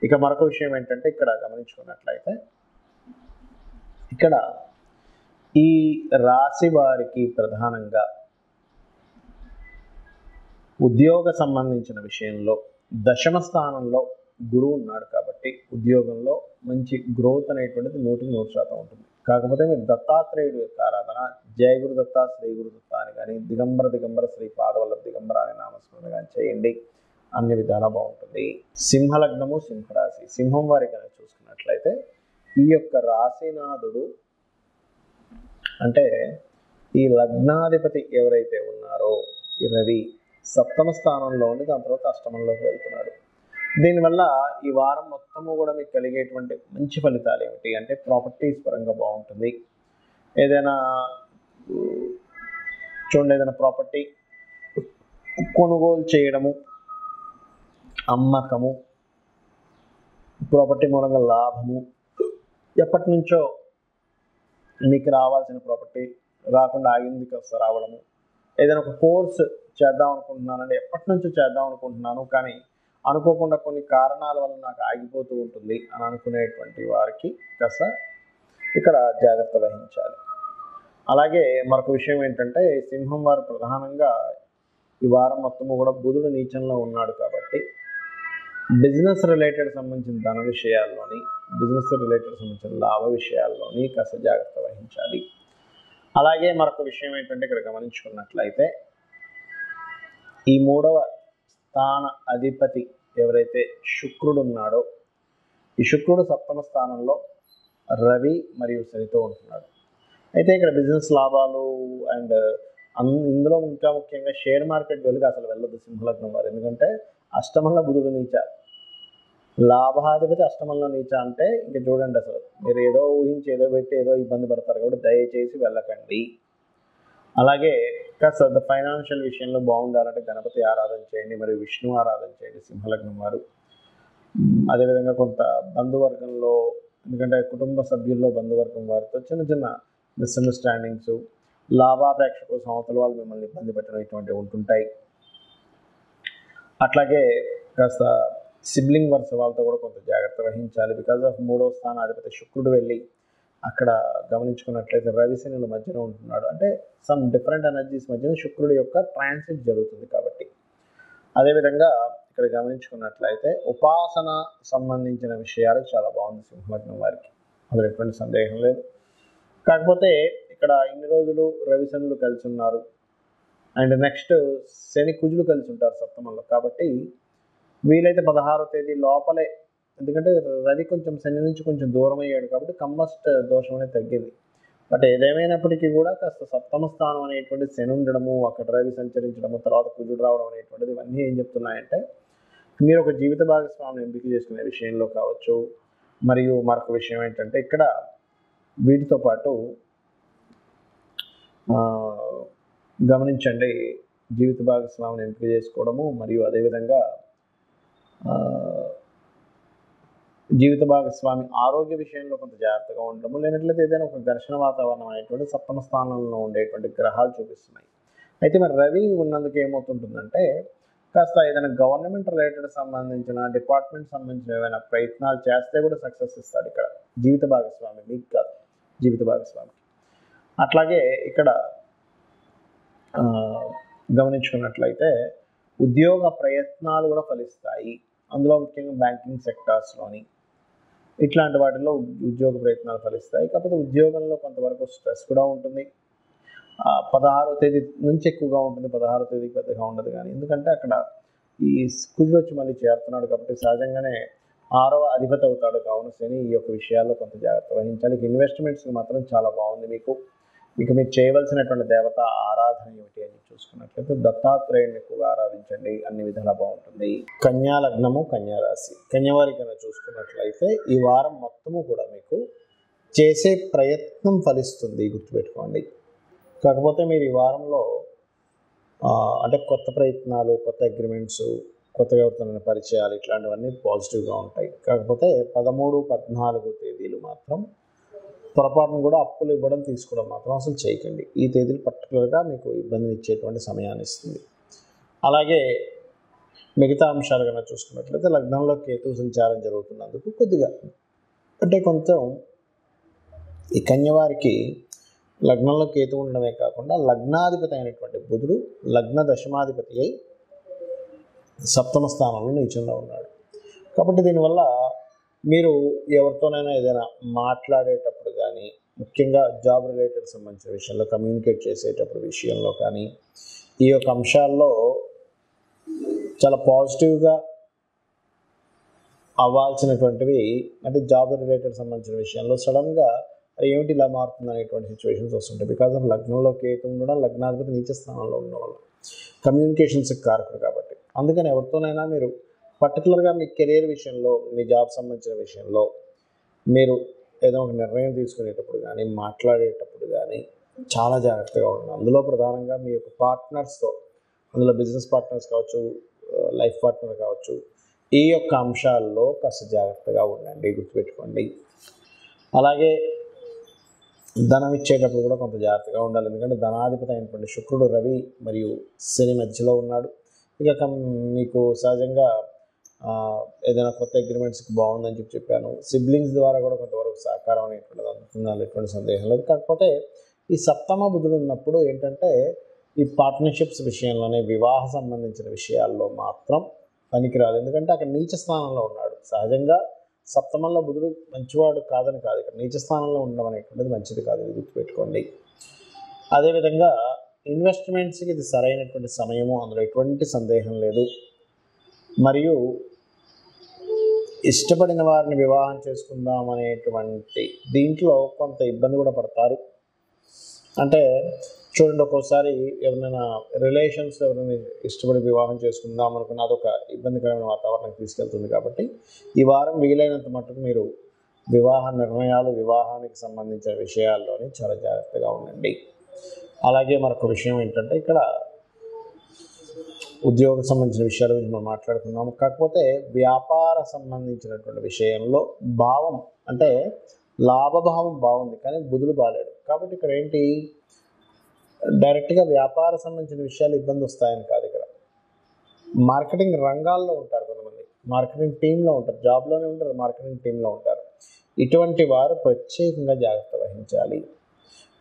ఇక మరొక విషయం ఏంటంటే ఇక్కడ గమనించుకున్నట్లయితే ఇక్కడ ఈ రాశి వారికి ప్రధానంగా ఉద్యోగ సంబంధించిన విషయంలో దశమ స్థానంలో గురువు ఉన్నాడు కాబట్టి ఉద్యోగంలో మంచి గ్రోత్ అనేటువంటిది 100% ఉంటుంది. కాకపోతే మీరు దత్తాత్రేయుడు యొక్క ఆరాధన, జయ గురు దత్త, శ్రీ గురు దత్త అని కానీ, దిగంబర శ్రీ పాదవల్లభ దిగంబర అనే నామస్మరణ కానీ చేయండి, అన్ని విధాలా బాగుంటుంది. సింహలగ్నము, సింహరాశి, సింహం వారి కనుక చూసుకున్నట్లయితే ఈ యొక్క రాశినాథుడు అంటే ఈ లగ్నాధిపతి ఎవరైతే ఉన్నారో ఈ రవి సప్తమ స్థానంలో ఉండి దాని తర్వాత అష్టమంలోకి వెళ్తున్నాడు. దీనివల్ల ఈ వారం మొత్తము కూడా మీకు కలిగేటువంటి మంచి ఫలితాలు ఏమిటి అంటే ప్రాపర్టీస్ పరంగా బాగుంటుంది. ఏదైనా చూడండి, ఏదైనా ప్రాపర్టీ కొనుగోలు చేయడము, అమ్మకము, ప్రాపర్టీ మూలంగా లాభము, ఎప్పటి నుంచో మీకు రావాల్సిన ప్రాపర్టీ రాకుండా ఆగింది కాస్త రావడము, ఏదైనా ఒక కోర్స్ చేద్దాం అనుకుంటున్నానండి, ఎప్పటి నుంచో చేద్దాం అనుకుంటున్నాను కానీ అనుకోకుండా కొన్ని కారణాల వల్ల నాకు ఆగిపోతూ ఉంటుంది అని అనుకునేటువంటి వారికి కాస్త ఇక్కడ జాగ్రత్త వహించాలి. అలాగే మరొక విషయం ఏంటంటే సింహం వారు ప్రధానంగా ఈ వారం మొత్తము కూడా బుధుడు నీచంలో ఉన్నాడు కాబట్టి బిజినెస్ రిలేటెడ్ సంబంధించిన ధన విషయాల్లోని, బిజినెస్ రిలేటెడ్ సంబంధించిన లాభ విషయాల్లోని కాస్త జాగ్రత్త వహించాలి. అలాగే మరొక విషయం ఏంటంటే ఇక్కడ గమనించుకున్నట్లయితే ఈ 3వ స్థాన అధిపతి ఎవరైతే శుక్రుడు ఉన్నాడో ఈ శుక్రుడు సప్తమ స్థానంలో రవి మరియు శనితో ఉంటున్నాడు. అయితే ఇక్కడ బిజినెస్ లాభాలు అండ్ ఇందులో ఇంకా ముఖ్యంగా షేర్ మార్కెట్ వెలుగు అసలు వెళ్ళదు సింహలగ్నం వారు. ఎందుకంటే అష్టమంలో బుధుడు నీచ, లాభాధిపతి అష్టమంలో నీచ అంటే ఇంక చూడండి అసలు మీరు ఏదో ఊహించి ఏదో పెట్టి ఏదో ఇబ్బంది పడతారు కాబట్టి దయచేసి వెళ్ళకండి. అలాగే కాస్త ఫైనాన్షియల్ విషయంలో బాగుండాలంటే గణపతి ఆరాధన చేయండి, మరియు విష్ణు ఆరాధన చేయండి సింహలగ్నం వారు. అదేవిధంగా కొంత బంధువర్గంలో, ఎందుకంటే కుటుంబ సభ్యుల్లో బంధువర్గం వారితో చిన్న చిన్న మిస్అండర్స్టాండింగ్స్, లాభాపేక్ష కోసం అవతల వాళ్ళు మిమ్మల్ని ఇబ్బంది పెట్టడం ఇటువంటివి ఉంటుంటాయి. అట్లాగే కాస్త సిబ్లింగ్ వర్స వాళ్ళతో కూడా కొంత జాగ్రత్త వహించాలి. బికాజ్ ఆఫ్ 3వ స్థానాధిపతి శుక్రుడు వెళ్ళి అక్కడ గమనించుకున్నట్లయితే రవి శనుల మధ్యలో ఉంటున్నాడు. అంటే సమ్ డిఫరెంట్ ఎనర్జీస్ మధ్యన శుక్రుడి యొక్క ట్రాన్సిట్ జరుగుతుంది కాబట్టి. అదేవిధంగా ఇక్కడ గమనించుకున్నట్లయితే ఉపాసన సంబంధించిన విషయాలు చాలా బాగుంది సింహలగ్నం వారికి, అందులో ఎటువంటి సందేహం లేదు. కాకపోతే ఇక్కడ ఇన్ని రోజులు రవి శనులు కలిసి ఉన్నారు అండ్ నెక్స్ట్ శని కుజులు కలిసి ఉంటారు సప్తమంలో, కాబట్టి వీలైతే 16వ తేదీ లోపలే, ఎందుకంటే రవి కొంచెం శని నుంచి కొంచెం దూరం అయ్యాడు కాబట్టి కంబస్ట్ దోషం అనేది తగ్గింది. బట్ ఏదేమైనప్పటికీ కూడా కాస్త సప్తమ స్థానం అనేటువంటి శని ఉండడము, అక్కడ రవి సంచరించడము, తర్వాత కుజుడు రావడం అనేటువంటిది ఇవన్నీ ఏం చెప్తున్నాయంటే మీరు ఒక జీవిత భాగస్వామిని ఎంపిక చేసుకునే విషయంలో కావచ్చు. మరియు మరొక విషయం ఏంటంటే ఇక్కడ వీటితో పాటు గమనించండి, జీవిత భాగస్వామిని ఎంపిక చేసుకోవడము మరియు అదేవిధంగా జీవిత భాగస్వామి ఆరోగ్య విషయంలో కొంత జాగ్రత్తగా ఉండడము, లేనట్లయితే ఏదైనా ఒక ఘర్షణ వాతావరణం అనేటువంటి సప్తమ స్థానంలో ఉండేటువంటి గ్రహాలు చూపిస్తున్నాయి. అయితే మరి రవి ఉన్నందుకు ఏమవుతుంటుందంటే కాస్త ఏదైనా గవర్నమెంట్ రిలేటెడ్ సంబంధించిన డిపార్ట్మెంట్ సంబంధించిన ఏమైనా ప్రయత్నాలు చేస్తే కూడా సక్సెస్ ఇస్తాడు ఇక్కడ జీవిత భాగస్వామి, మీకు కాదు జీవిత భాగస్వామి. అట్లాగే ఇక్కడ గమనించుకున్నట్లయితే ఉద్యోగ ప్రయత్నాలు కూడా ఫలిస్తాయి. అందులో ముఖ్యంగా బ్యాంకింగ్ సెక్టార్స్లోని ఇట్లాంటి వాటిల్లో ఉద్యోగ ప్రయత్నాలు ఫలిస్తాయి. కాకపోతే ఉద్యోగంలో కొంతవరకు స్ట్రెస్ కూడా ఉంటుంది. 16వ తేదీ నుంచి ఎక్కువగా ఉంటుంది, 16వ తేదీకి పెద్దగా ఉండదు. కానీ ఎందుకంటే అక్కడ ఈ కుజుడు వచ్చి మళ్ళీ చేరుతున్నాడు కాబట్టి సహజంగానే 6వ అధిపతి అవుతాడు. కావున శని ఈ యొక్క విషయాల్లో కొంత జాగ్రత్త వహించాలి. ఇన్వెస్ట్మెంట్స్కి మాత్రం చాలా బాగుంది. మీకు మీరు చేయవలసినటువంటి దేవత ఆరాధన ఏమిటి అని చూసుకున్నట్లయితే దత్తాత్రేయుని ఎక్కువగా ఆరాధించండి, అన్ని విధాలా బాగుంటుంది. కన్యా లగ్నము, కన్యా రాశి, కన్యవారి కన్నా చూసుకున్నట్లయితే ఈ వారం మొత్తము కూడా మీకు చేసే ప్రయత్నం ఫలిస్తుంది, గుర్తుపెట్టుకోండి. కాకపోతే మీరు ఈ వారంలో అంటే కొత్త ప్రయత్నాలు, కొత్త అగ్రిమెంట్స్, కొత్తగా అవుతున్న పరిచయాలు ఇట్లాంటివన్నీ పాజిటివ్గా ఉంటాయి. కాకపోతే 13, 14 తేదీలు మాత్రం పొరపాటును కూడా అప్పులు ఇవ్వడం, తీసుకోవడం మాత్రం అసలు చేయకండి. ఈ తేదీలు పర్టికులర్గా మీకు ఇబ్బందిని ఇచ్చేటువంటి సమయాన్ని ఇస్తుంది. అలాగే మిగతా అంశాలు కన్నా చూసుకున్నట్లయితే లగ్నంలో కేతు సంచారం జరుగుతున్నందుకు కొద్దిగా అంటే కొంచెం ఈ కన్యవారికి లగ్నంలో కేతు ఉండడమే కాకుండా లగ్నాధిపతి అయినటువంటి బుధుడు లగ్న దశమాధిపతి అయి 7వ స్థానంలో నీచంలో ఉన్నాడు. కాబట్టి దీనివల్ల మీరు ఎవరితోనైనా ఏదైనా మాట్లాడేటప్పుడు కానీ, ముఖ్యంగా జాబ్ రిలేటెడ్ సంబంధించిన విషయంలో, కమ్యూనికేట్ చేసేటప్పుడు విషయంలో కానీ, ఈ యొక్క అంశాల్లో చాలా పాజిటివ్గా అవ్వాల్సినటువంటివి అంటే జాబ్ రిలేటెడ్ సంబంధించిన విషయంలో సడన్గా ఏమిటి ఇలా మారుతుంది అనేటువంటి సిచ్యువేషన్స్ వస్తుంటాయి. బికాజ్ ఆఫ్ లగ్నంలో కేతు ఉండడం, లగ్నాధిపతి నీచ స్థానంలో ఉండడం వల్ల కమ్యూనికేషన్స్కి కారకుడు కాబట్టి. అందుకని ఎవరితోనైనా మీరు పర్టికులర్గా మీ కెరీర్ విషయంలో, మీ జాబ్ సంబంధించిన విషయంలో మీరు ఏదో ఒక నిర్ణయం తీసుకునేటప్పుడు కానీ, మాట్లాడేటప్పుడు కానీ చాలా జాగ్రత్తగా ఉండండి. అందులో ప్రధానంగా మీ యొక్క పార్ట్నర్స్తో, అందులో బిజినెస్ పార్ట్నర్స్ కావచ్చు, లైఫ్ పార్ట్నర్ కావచ్చు, ఈ యొక్క అంశాల్లో కాస్త జాగ్రత్తగా ఉండండి, గుర్తుపెట్టుకోండి. అలాగే ధనం ఇచ్చేటప్పుడు కూడా కొంత జాగ్రత్తగా ఉండాలి. ఎందుకంటే ధనాధిపతి అయినటువంటి శుక్రుడు, రవి మరియు శని మధ్యలో ఉన్నాడు. ఇక మీకు సహజంగా ఏదైనా కొత్త అగ్రిమెంట్స్కి బాగుందని చెప్పాను. సిబ్లింగ్స్ ద్వారా కూడా కొంతవరకు సహకారం అనేటువంటిది అందుతుంది, ఎటువంటి సందేహం లేదు. కాకపోతే ఈ 7వ బుధుడు ఉన్నప్పుడు ఏంటంటే ఈ పార్ట్నర్షిప్స్ విషయంలోనే, వివాహ సంబంధించిన విషయాల్లో మాత్రం పనికిరాదు. ఎందుకంటే అక్కడ నీచ స్థానంలో ఉన్నాడు. సహజంగా 7మంలో బుధుడు మంచివాడు కాదని కాదు, ఇక్కడ నీచ స్థానంలో ఉండడం అనేటువంటిది మంచిది కాదు, ఇది గుర్తుపెట్టుకోండి. అదేవిధంగా ఇన్వెస్ట్మెంట్స్కి ఇది సరైనటువంటి సమయము, అందులో ఎటువంటి సందేహం లేదు. మరియు ఇష్టపడిన వారిని వివాహం చేసుకుందాం అనేటువంటి దీంట్లో కొంత ఇబ్బంది కూడా పడతారు. అంటే చూడండి, ఒక్కోసారి ఎవరైనా రిలేషన్స్ ఎవరైనా ఇష్టపడి వివాహం చేసుకుందాం అనుకున్న అదొక ఇబ్బందికరమైన వాతావరణానికి తీసుకెళ్తుంది. కాబట్టి ఈ వారం వీలైనంత మటుకు మీరు వివాహ నిర్ణయాలు, వివాహానికి సంబంధించిన విషయాల్లోనే చాలా జాగ్రత్తగా ఉండండి. అలాగే మరొక విషయం ఏంటంటే ఇక్కడ ఉద్యోగం సంబంధించిన విషయాల గురించి మనం మాట్లాడుకున్నాము. కాకపోతే వ్యాపార సంబంధించినటువంటి విషయంలో భావం అంటే లాభభావం బాగుంది, కానీ బుధుడు బాగాలేడు. కాబట్టి ఇక్కడ ఏంటి, డైరెక్ట్గా వ్యాపార సంబంధించిన విషయాలు ఇబ్బంది వస్తాయని కాదు. ఇక్కడ మార్కెటింగ్ రంగాల్లో ఉంటారు కొంతమంది, మార్కెటింగ్ టీంలో ఉంటారు, జాబ్లోనే ఉంటారు, మార్కెటింగ్ టీంలో ఉంటారు. ఇటువంటి వారు ప్రత్యేకంగా జాగ్రత్త వహించాలి.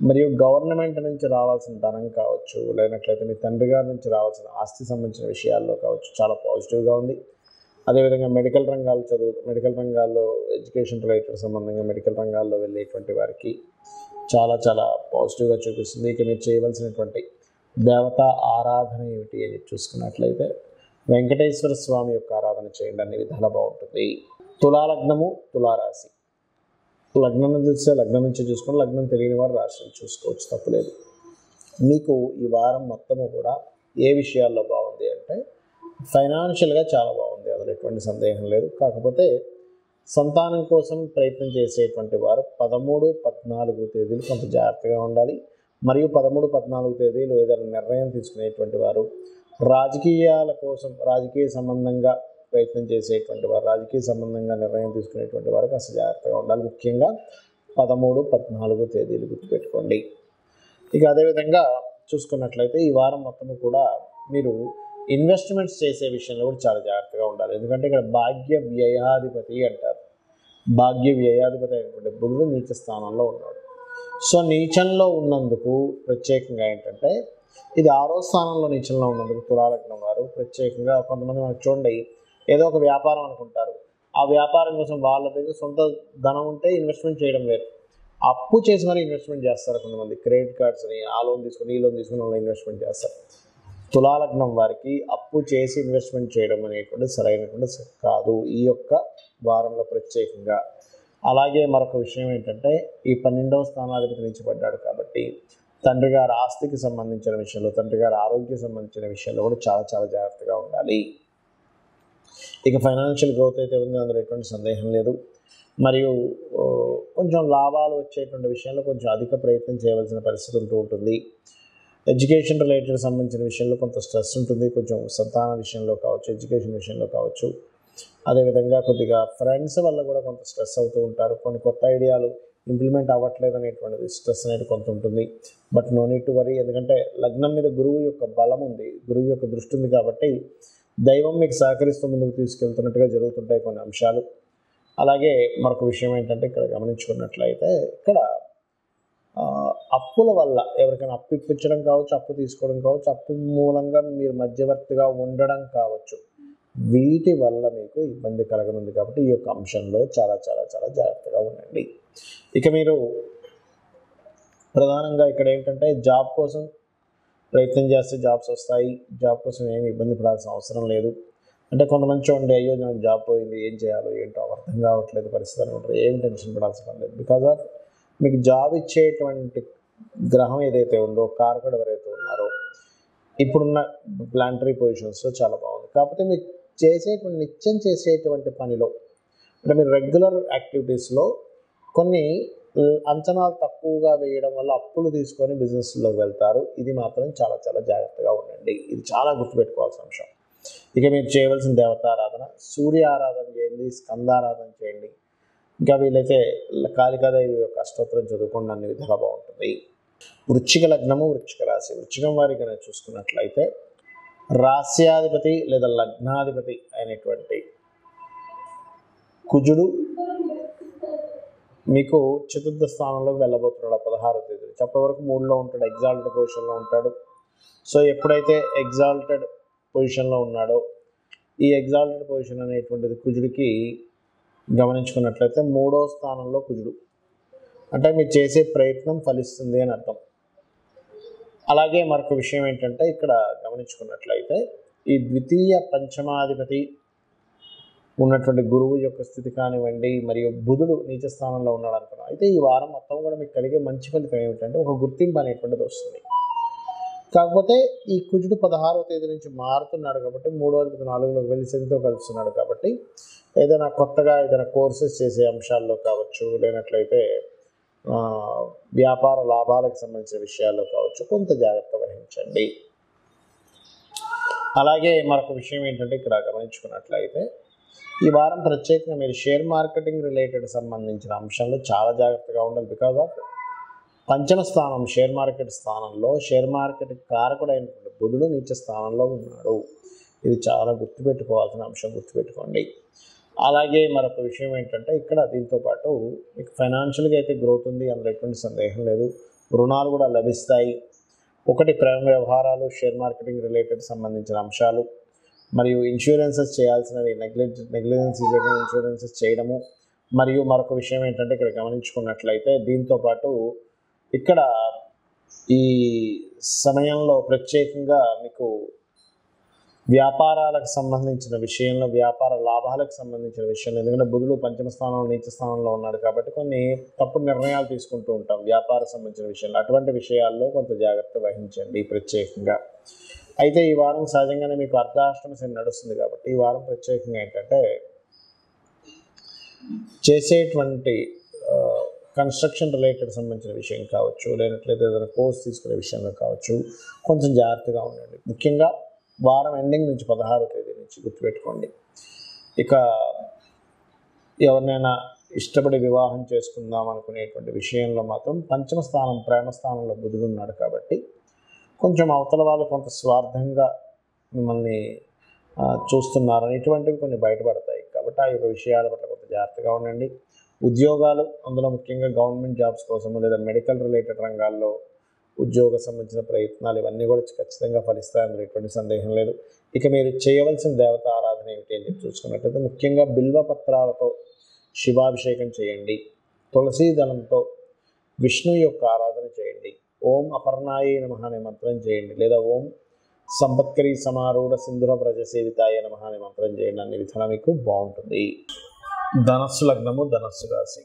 మరియు గవర్నమెంట్ నుంచి రావాల్సిన ధనం కావచ్చు, లేనట్లయితే మీ తండ్రి గారి నుంచి రావాల్సిన ఆస్తి సంబంధించిన విషయాల్లో కావచ్చు, చాలా పాజిటివ్గా ఉంది. అదేవిధంగా మెడికల్ రంగాల్లో ఎడ్యుకేషన్ రిలేటెడ్ సంబంధంగా మెడికల్ రంగాల్లో వెళ్ళేటువంటి వారికి చాలా చాలా పాజిటివ్గా చూపిస్తుంది. ఇక మీరు చేయవలసినటువంటి దేవతా ఆరాధన ఏమిటి అని చూసుకున్నట్లయితే వెంకటేశ్వర స్వామి యొక్క ఆరాధన చేయండి, అన్ని విధాలా బాగుంటుంది. తులాలగ్నము, తులారాశి, లగ్నం తెలిస్తే లగ్నం నుంచి చూసుకొని, లగ్నం తెలియని వారు రాశిని చూసుకోవచ్చు, తప్పులేదు. మీకు ఈ వారం మొత్తము కూడా ఏ విషయాల్లో బాగుంది అంటే ఫైనాన్షియల్గా చాలా బాగుంది, అందులో ఎటువంటి సందేహం లేదు. కాకపోతే సంతానం కోసం ప్రయత్నం చేసేటువంటి వారు 13, 14 తేదీలు కొంత జాగ్రత్తగా ఉండాలి. మరియు 13, 14 తేదీలు ఏదైనా నిర్ణయం తీసుకునేటువంటి వారు, రాజకీయాల కోసం, రాజకీయ సంబంధంగా ప్రయత్నం చేసేటువంటి వారు, రాజకీయ సంబంధంగా నిర్ణయం తీసుకునేటువంటి వారు కాస్త జాగ్రత్తగా ఉండాలి. ముఖ్యంగా 13, 14 తేదీలు గుర్తుపెట్టుకోండి. ఇక అదేవిధంగా చూసుకున్నట్లయితే ఈ వారం మొత్తము కూడా మీరు ఇన్వెస్ట్మెంట్స్ చేసే విషయంలో కూడా చాలా జాగ్రత్తగా ఉండాలి. ఎందుకంటే ఇక్కడ భాగ్య వ్యయాధిపతి అంటారు. భాగ్య వ్యయాధిపతి అయినటువంటి బుధుడు నీచ స్థానంలో ఉన్నాడు. సో నీచంలో ఉన్నందుకు ప్రత్యేకంగా ఏంటంటే ఇది 6వ స్థానంలో నీచంలో ఉన్నందుకు తులాలగ్నం వారు ప్రత్యేకంగా కొంతమంది మనకు చూడండి, ఏదో ఒక వ్యాపారం అనుకుంటారు, ఆ వ్యాపారం కోసం వాళ్ళ దగ్గర సొంత ధనం ఉంటే ఇన్వెస్ట్మెంట్ చేయడం లేదు, అప్పు చేసి మరీ ఇన్వెస్ట్మెంట్ చేస్తారు. కొంతమంది క్రెడిట్ కార్డ్స్ని ఆ లోన్ తీసుకొని, ఈ లోన్ తీసుకుని వాళ్ళు ఇన్వెస్ట్మెంట్ చేస్తారు. తులాలగ్నం వారికి అప్పు చేసి ఇన్వెస్ట్మెంట్ చేయడం అనేటువంటిది సరైనటువంటి కాదు ఈ యొక్క వారంలో ప్రత్యేకంగా. అలాగే మరొక విషయం ఏంటంటే ఈ 12వ స్థానాధిపతి నిలిచిపడ్డాడు కాబట్టి తండ్రి గారి ఆస్తికి సంబంధించిన విషయంలో, తండ్రి గారి ఆరోగ్యం సంబంధించిన విషయంలో కూడా చాలా చాలా జాగ్రత్తగా ఉండాలి. ఇక ఫైనాన్షియల్ గ్రోత్ అయితే ఉంది, అందులో ఎటువంటి సందేహం లేదు. మరియు కొంచెం లాభాలు వచ్చేటువంటి విషయంలో కొంచెం అధిక ప్రయత్నం చేయవలసిన పరిస్థితి ఉంటుంది. ఎడ్యుకేషన్ రిలేటెడ్ సంబంధించిన విషయంలో కొంత స్ట్రెస్ ఉంటుంది, కొంచెం సంతాన విషయంలో కావచ్చు, ఎడ్యుకేషన్ విషయంలో కావచ్చు. అదేవిధంగా కొద్దిగా ఫ్రెండ్స్ వల్ల కూడా కొంత స్ట్రెస్ అవుతూ ఉంటారు. కొన్ని కొత్త ఐడియాలు ఇంప్లిమెంట్ అవ్వట్లేదు అనేటువంటిది స్ట్రెస్ అనేది కొంత ఉంటుంది. But no need to worry, ఎందుకంటే లగ్నం మీద గురువు యొక్క బలం ఉంది, గురువు యొక్క దృష్టి ఉంది కాబట్టి దైవం మీకు సహకరిస్తూ ముందుకు తీసుకెళ్తున్నట్టుగా జరుగుతుంటాయి కొన్ని అంశాలు. అలాగే మరొక విషయం ఏంటంటే ఇక్కడ గమనించుకున్నట్లయితే ఇక్కడ అప్పుల వల్ల ఎవరికైనా అప్పు ఇప్పించడం కావచ్చు, అప్పు తీసుకోవడం కావచ్చు, అప్పు మూలంగా మీరు మధ్యవర్తిగా ఉండడం కావచ్చు, వీటి వల్ల మీకు ఇబ్బంది కలగనుంది కాబట్టి ఈ యొక్క అంశంలో చాలా చాలా చాలా జాగ్రత్తగా ఉండండి. ఇక మీరు ప్రధానంగా ఇక్కడ ఏంటంటే జాబ్ కోసం ప్రయత్నం చేస్తే జాబ్స్ వస్తాయి, జాబ్ కోసం ఏమి ఇబ్బంది పడాల్సిన అవసరం లేదు. అంటే కొంతమంది చూడండి, అయ్యో నాకు జాబ్ పోయింది, ఏం చేయాలో ఏంటో అర్థం కావట్లేదు పరిస్థితి అని ఉంటారు. ఏం టెన్షన్ పడాల్సిన పని లేదు. బికాజ్ ఆఫ్ మీకు జాబ్ ఇచ్చేటువంటి గ్రహం ఏదైతే ఉందో, కారకుడు ఎవరైతే ఉన్నారో ఇప్పుడున్న ప్లానటరీ పొజిషన్స్లో చాలా బాగుంది. కాకపోతే మీరు నిత్యం చేసేటువంటి పనిలో అంటే మీరు రెగ్యులర్ యాక్టివిటీస్లో కొన్ని అంచనాలు తక్కువగా వేయడం వల్ల అప్పులు తీసుకొని బిజినెస్లోకి వెళ్తారు. ఇది మాత్రం చాలా చాలా జాగ్రత్తగా ఉండండి. ఇది చాలా గుర్తుపెట్టుకోవాల్సిన అంశం. ఇక మీరు చేయవలసిన దేవతారాధన, సూర్య ఆరాధన చేయండి, స్కందారాధన చేయండి. ఇంకా వీలైతే కాళికాదేవి యొక్క అష్టోత్తరం చదువుకోండి, అన్ని విధాలా బాగుంటుంది. వృశ్చిక లగ్నము, వృశ్చిక రాశి. వృశ్చికం వారికి కనుక చూసుకున్నట్లయితే రాస్యాధిపతి లేదా లగ్నాధిపతి అయినటువంటి కుజుడు మీకు చతుర్థ స్థానంలోకి వెళ్ళబోతున్నాడు 16వ తేదీ. అప్పటి వరకు 3లో ఉంటాడు, ఎగ్జాల్టెడ్ పొజిషన్లో ఉంటాడు. సో ఎప్పుడైతే ఎగ్జాల్టెడ్ పొజిషన్లో ఉన్నాడో ఈ ఎగ్జాల్టెడ్ పొజిషన్ అనేటువంటిది కుజుడికి గమనించుకున్నట్లయితే 3వ స్థానంలో కుజుడు అంటే మీరు చేసే ప్రయత్నం ఫలిస్తుంది అని అర్థం. అలాగే మరొక విషయం ఏంటంటే ఇక్కడ గమనించుకున్నట్లయితే ఈ ద్వితీయ పంచమాధిపతి ఉన్నటువంటి గురువు యొక్క స్థితి కానివ్వండి, మరియు బుధుడు నీచ స్థానంలో ఉన్నాడు అనుకున్నాం. అయితే ఈ వారం మొత్తం కూడా మీకు కలిగే మంచి ఫలితం ఏమిటంటే ఒక గుర్తింపు అనేటువంటిది వస్తుంది. కాకపోతే ఈ కుజుడు 16వ తేదీ నుంచి మారుతున్నాడు కాబట్టి 3వ తేదీ 4లోకి వెళ్ళి శనితో కలుస్తున్నాడు కాబట్టి ఏదైనా కొత్తగా ఏదైనా కోర్సెస్ చేసే అంశాల్లో కావచ్చు, లేనట్లయితే వ్యాపార లాభాలకు సంబంధించిన విషయాల్లో కావచ్చు కొంత జాగ్రత్త వహించండి. అలాగే మరొక విషయం ఏంటంటే ఇక్కడ గమనించుకున్నట్లయితే ఈ వారం ప్రత్యేకంగా మీరు షేర్ మార్కెటింగ్ రిలేటెడ్ సంబంధించిన అంశంలో చాలా జాగ్రత్తగా ఉండాలి. బికాజ్ ఆఫ్ పంచమ స్థానం షేర్ మార్కెట్ స్థానంలో షేర్ మార్కెట్ కారకుడైనటువంటి బుధుడు నీచ స్థానంలో ఉన్నాడు. ఇది చాలా గుర్తుపెట్టుకోవాల్సిన అంశం, గుర్తుపెట్టుకోండి. అలాగే మరొక విషయం ఏంటంటే ఇక్కడ దీంతోపాటు మీకు ఫైనాన్షియల్గా అయితే గ్రోత్ ఉంది, అందులో ఎటువంటి సందేహం లేదు. రుణాలు కూడా లభిస్తాయి. ఒకటి ప్రేమ వ్యవహారాలు, షేర్ మార్కెటింగ్ రిలేటెడ్ సంబంధించిన అంశాలు, మరియు ఇన్సూరెన్సెస్ చేయాల్సినవి నెగ్లిజెన్సీ ఇన్సూరెన్సెస్ చేయడము. మరియు మరొక విషయం ఏంటంటే ఇక్కడ గమనించుకున్నట్లయితే దీంతోపాటు ఇక్కడ ఈ సమయంలో ప్రత్యేకంగా మీకు వ్యాపారాలకు సంబంధించిన విషయంలో, వ్యాపార లాభాలకు సంబంధించిన విషయంలో, ఎందుకంటే బుధుడు పంచమ స్థానంలో నీచ స్థానంలో ఉన్నాడు కాబట్టి కొన్ని తప్పుడు నిర్ణయాలు తీసుకుంటూ ఉంటాం వ్యాపార సంబంధించిన విషయంలో. అటువంటి విషయాల్లో కొంత జాగ్రత్త వహించండి ప్రత్యేకంగా. అయితే ఈ వారం సహజంగానే మీకు అర్ధాష్టమ శని నడుస్తుంది కాబట్టి ఈ వారం ప్రత్యేకంగా ఏంటంటే చేసేటువంటి కన్స్ట్రక్షన్ రిలేటెడ్ సంబంధించిన విషయం కావచ్చు, లేనట్లయితే ఏదైనా కోర్స్ తీసుకునే విషయంలో కావచ్చు కొంచెం జాగ్రత్తగా ఉండండి. ముఖ్యంగా వారం ఎండింగ్ నుంచి 16వ తేదీ నుంచి గుర్తుపెట్టుకోండి. ఇక ఎవరినైనా ఇష్టపడి వివాహం చేసుకుందాం అనుకునేటువంటి విషయంలో మాత్రం పంచమ స్థానం ప్రేమ స్థానంలో బుధుడు ఉన్నాడు కాబట్టి కొంచెం అవతల వాళ్ళు కొంత స్వార్థంగా మిమ్మల్ని చూస్తున్నారని ఇటువంటివి కొన్ని బయటపడతాయి. కాబట్టి ఆ యొక్క విషయాల పట్ల కొంత జాగ్రత్తగా ఉండండి. ఉద్యోగాలు, అందులో ముఖ్యంగా గవర్నమెంట్ జాబ్స్ కోసము లేదా మెడికల్ రిలేటెడ్ రంగాల్లో ఉద్యోగ సంబంధించిన ప్రయత్నాలు ఇవన్నీ కూడా ఖచ్చితంగా ఫలిస్తాయి, అందులో ఎటువంటి సందేహం లేదు. ఇక మీరు చేయవలసిన దేవత ఆరాధన ఏమిటి అని చెప్పి చూసుకున్నట్లయితే ముఖ్యంగా బిల్వ పత్రాలతో శివాభిషేకం చేయండి, తులసీ దళంతో విష్ణు యొక్క ఆరాధన చేయండి, ఓం అపర్ణాయే నమః అనే మంత్రం చేయండి, లేదా ఓం సంపత్కరి సమారూఢ సింధుర వ్రజ సేవితాయ నమః అనే మంత్రం చేయండి. అన్ని విధాలా మీకు బాగుంటుంది. ధనస్సు లగ్నము, ధనస్సు రాశి.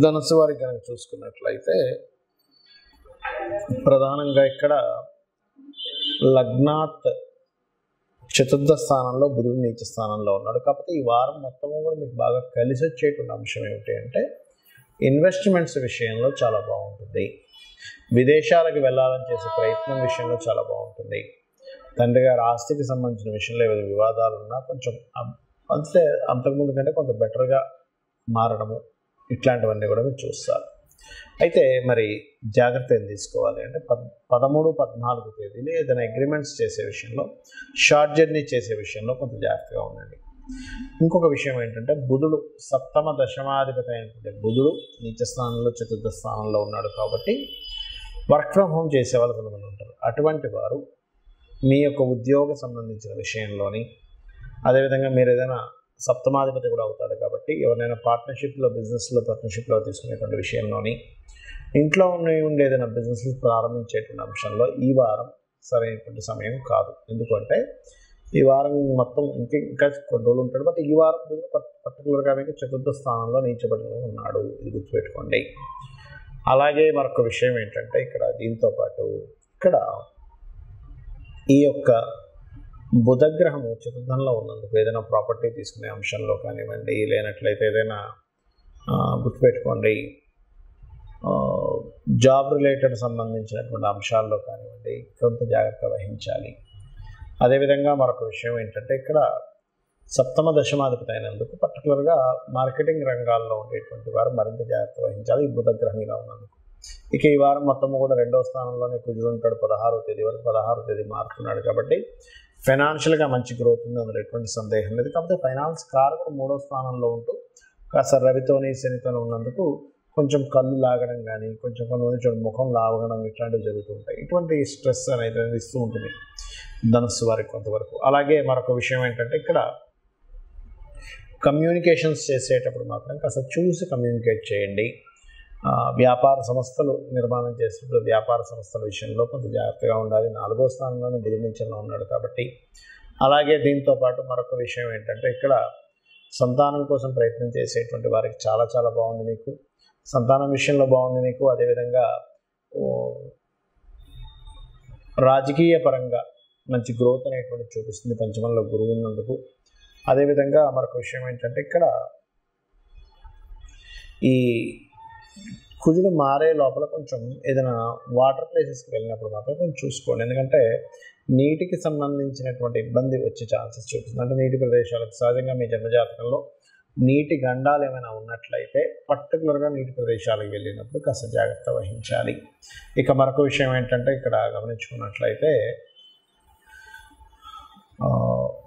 ధనస్సు వారికి కనుక చూసుకున్నట్లయితే ప్రధానంగా ఇక్కడ లగ్నాత్ చతుర్థ స్థానంలో బుధుడు నీచ స్థానంలో ఉన్నాడు. కాకపోతే ఈ వారం మొత్తము కూడా మీకు బాగా కలిసి వచ్చేటువంటి అంశం ఏమిటి అంటే ఇన్వెస్ట్మెంట్స్ విషయంలో చాలా బాగుంటుంది. విదేశాలకు వెళ్ళాలని చేసే ప్రయత్నం విషయంలో చాలా బాగుంటుంది. తండ్రి గారి ఆస్తికి సంబంధించిన విషయంలో ఏమైనా వివాదాలు ఉన్నా కొంచెం అంతే అంతకుముందు కంటే కొంత బెటర్గా మారడము ఇట్లాంటివన్నీ కూడా మీరు చూస్తారు. అయితే మరి జాగ్రత్త ఏం తీసుకోవాలి అంటే 13, 14 తేదీలు ఏదైనా అగ్రిమెంట్స్ చేసే విషయంలో, షార్ట్ జర్నీ చేసే విషయంలో కొంత జాగ్రత్తగా ఉండండి. ఇంకొక విషయం ఏంటంటే బుధుడు సప్తమ దశమాధిపతి అయినటువంటి బుధుడు నీచ స్థానంలో చతుర్థ స్థానంలో ఉన్నాడు. కాబట్టి వర్క్ ఫ్రమ్ హోమ్ చేసే వాళ్ళు కొంతమంది ఉంటారు. అటువంటి వారు మీ యొక్క ఉద్యోగ సంబంధించిన విషయంలోని, అదేవిధంగా మీరు ఏదైనా సప్తమాధిపతి కూడా అవుతాడు కాబట్టి ఎవరైనా పార్ట్నర్షిప్లో, బిజినెస్లో పార్ట్నర్షిప్లో తీసుకునేటువంటి విషయంలోని, ఇంట్లో ఉండే ఏదైనా బిజినెస్లు ప్రారంభించేటువంటి అంశంలో ఈ వారం సరైనటువంటి సమయం కాదు. ఎందుకంటే ఈ వారం మొత్తం ఇంకా కొన్ని రోజులు ఉంటాడు. బట్ ఈ వారం పర్టికులర్గా మీకు చతుర్థ స్థానంలో నీచబడి ఉన్నాడు. ఇది గుర్తుపెట్టుకోండి. అలాగే మరొక విషయం ఏంటంటే ఇక్కడ దీంతోపాటు ఇక్కడ ఈ యొక్క బుధగ్రహము చతుర్థంలో ఉన్నందుకు ఏదైనా ప్రాపర్టీ తీసుకునే అంశంలో కానివ్వండి, లేనట్లయితే ఏదైనా గుర్తుపెట్టుకోండి జాబ్ రిలేటెడ్ సంబంధించినటువంటి అంశాల్లో కానివ్వండి కొంత జాగ్రత్త వహించాలి. అదేవిధంగా మరొక విషయం ఏంటంటే ఇక్కడ సప్తమ దశమాధిపతి అయినందుకు పర్టికులర్గా మార్కెటింగ్ రంగాల్లో ఉండేటువంటి వారు మరింత జాగ్రత్త వహించాలి ఈ బుధగ్రహం ఇలా ఉన్నందుకు. ఇక ఈ వారం మొత్తం కూడా 2వ స్థానంలోనే కుజుడు ఉంటాడు 16వ తేదీ వరకు. 16వ తేదీ మారుతున్నాడు కాబట్టి ఫైనాన్షియల్గా మంచి గ్రోత్ ఉంది, అందులో ఎటువంటి సందేహం లేదు. కాకపోతే ఫైనాన్స్ కారకుడు 3వ స్థానంలో ఉంటూ కాస్త రవితోని శనితోని ఉన్నందుకు కొంచెం కళ్ళు లాగడం కానీ, కొంతమంది చూడండి ముఖం లాగడం ఇట్లాంటివి జరుగుతుంటాయి. ఇటువంటి స్ట్రెస్ అనేది ఇస్తూ ఉంటుంది ధనస్సు వారికి కొంతవరకు. అలాగే మరొక విషయం ఏంటంటే ఇక్కడ కమ్యూనికేషన్స్ చేసేటప్పుడు మాత్రం కాస్త చూసి కమ్యూనికేట్ చేయండి. వ్యాపార సంస్థలు నిర్మాణం చేసేటప్పుడు వ్యాపార సంస్థల విషయంలో కొంత జాగ్రత్తగా ఉండాలి. 4వ స్థానంలోనే బుధుడు నీచంలో ఉన్నాడు కాబట్టి. అలాగే దీంతో పాటు మరొక విషయం ఏంటంటే ఇక్కడ సంతానం కోసం ప్రయత్నం చేసేటువంటి వారికి చాలా చాలా బాగుంది. మీకు సంతానం విషయంలో బాగుంది మీకు. అదేవిధంగా రాజకీయ పరంగా మంచి గ్రోత్ అనేటువంటి చూపిస్తుంది పంచమంలో గురువు ఉన్నందుకు. అదేవిధంగా మరొక విషయం ఏంటంటే ఇక్కడ ఈ కుజుడు మారే లోపల కొంచెం ఏదైనా వాటర్ ప్లేసెస్కి వెళ్ళినప్పుడు మాత్రం కొంచెం చూసుకోండి. ఎందుకంటే నీటికి సంబంధించినటువంటి ఇబ్బంది వచ్చే ఛాన్సెస్ చూపిస్తుంది. అంటే నీటి ప్రదేశాలకు సహజంగా మీ జన్మజాతకంలో నీటి గండాలు ఏమైనా ఉన్నట్లయితే పర్టికులర్గా నీటి ప్రదేశాలకు వెళ్ళినప్పుడు కాస్త జాగ్రత్త వహించాలి. ఇక మరొక విషయం ఏంటంటే ఇక్కడ గమనించుకున్నట్లయితే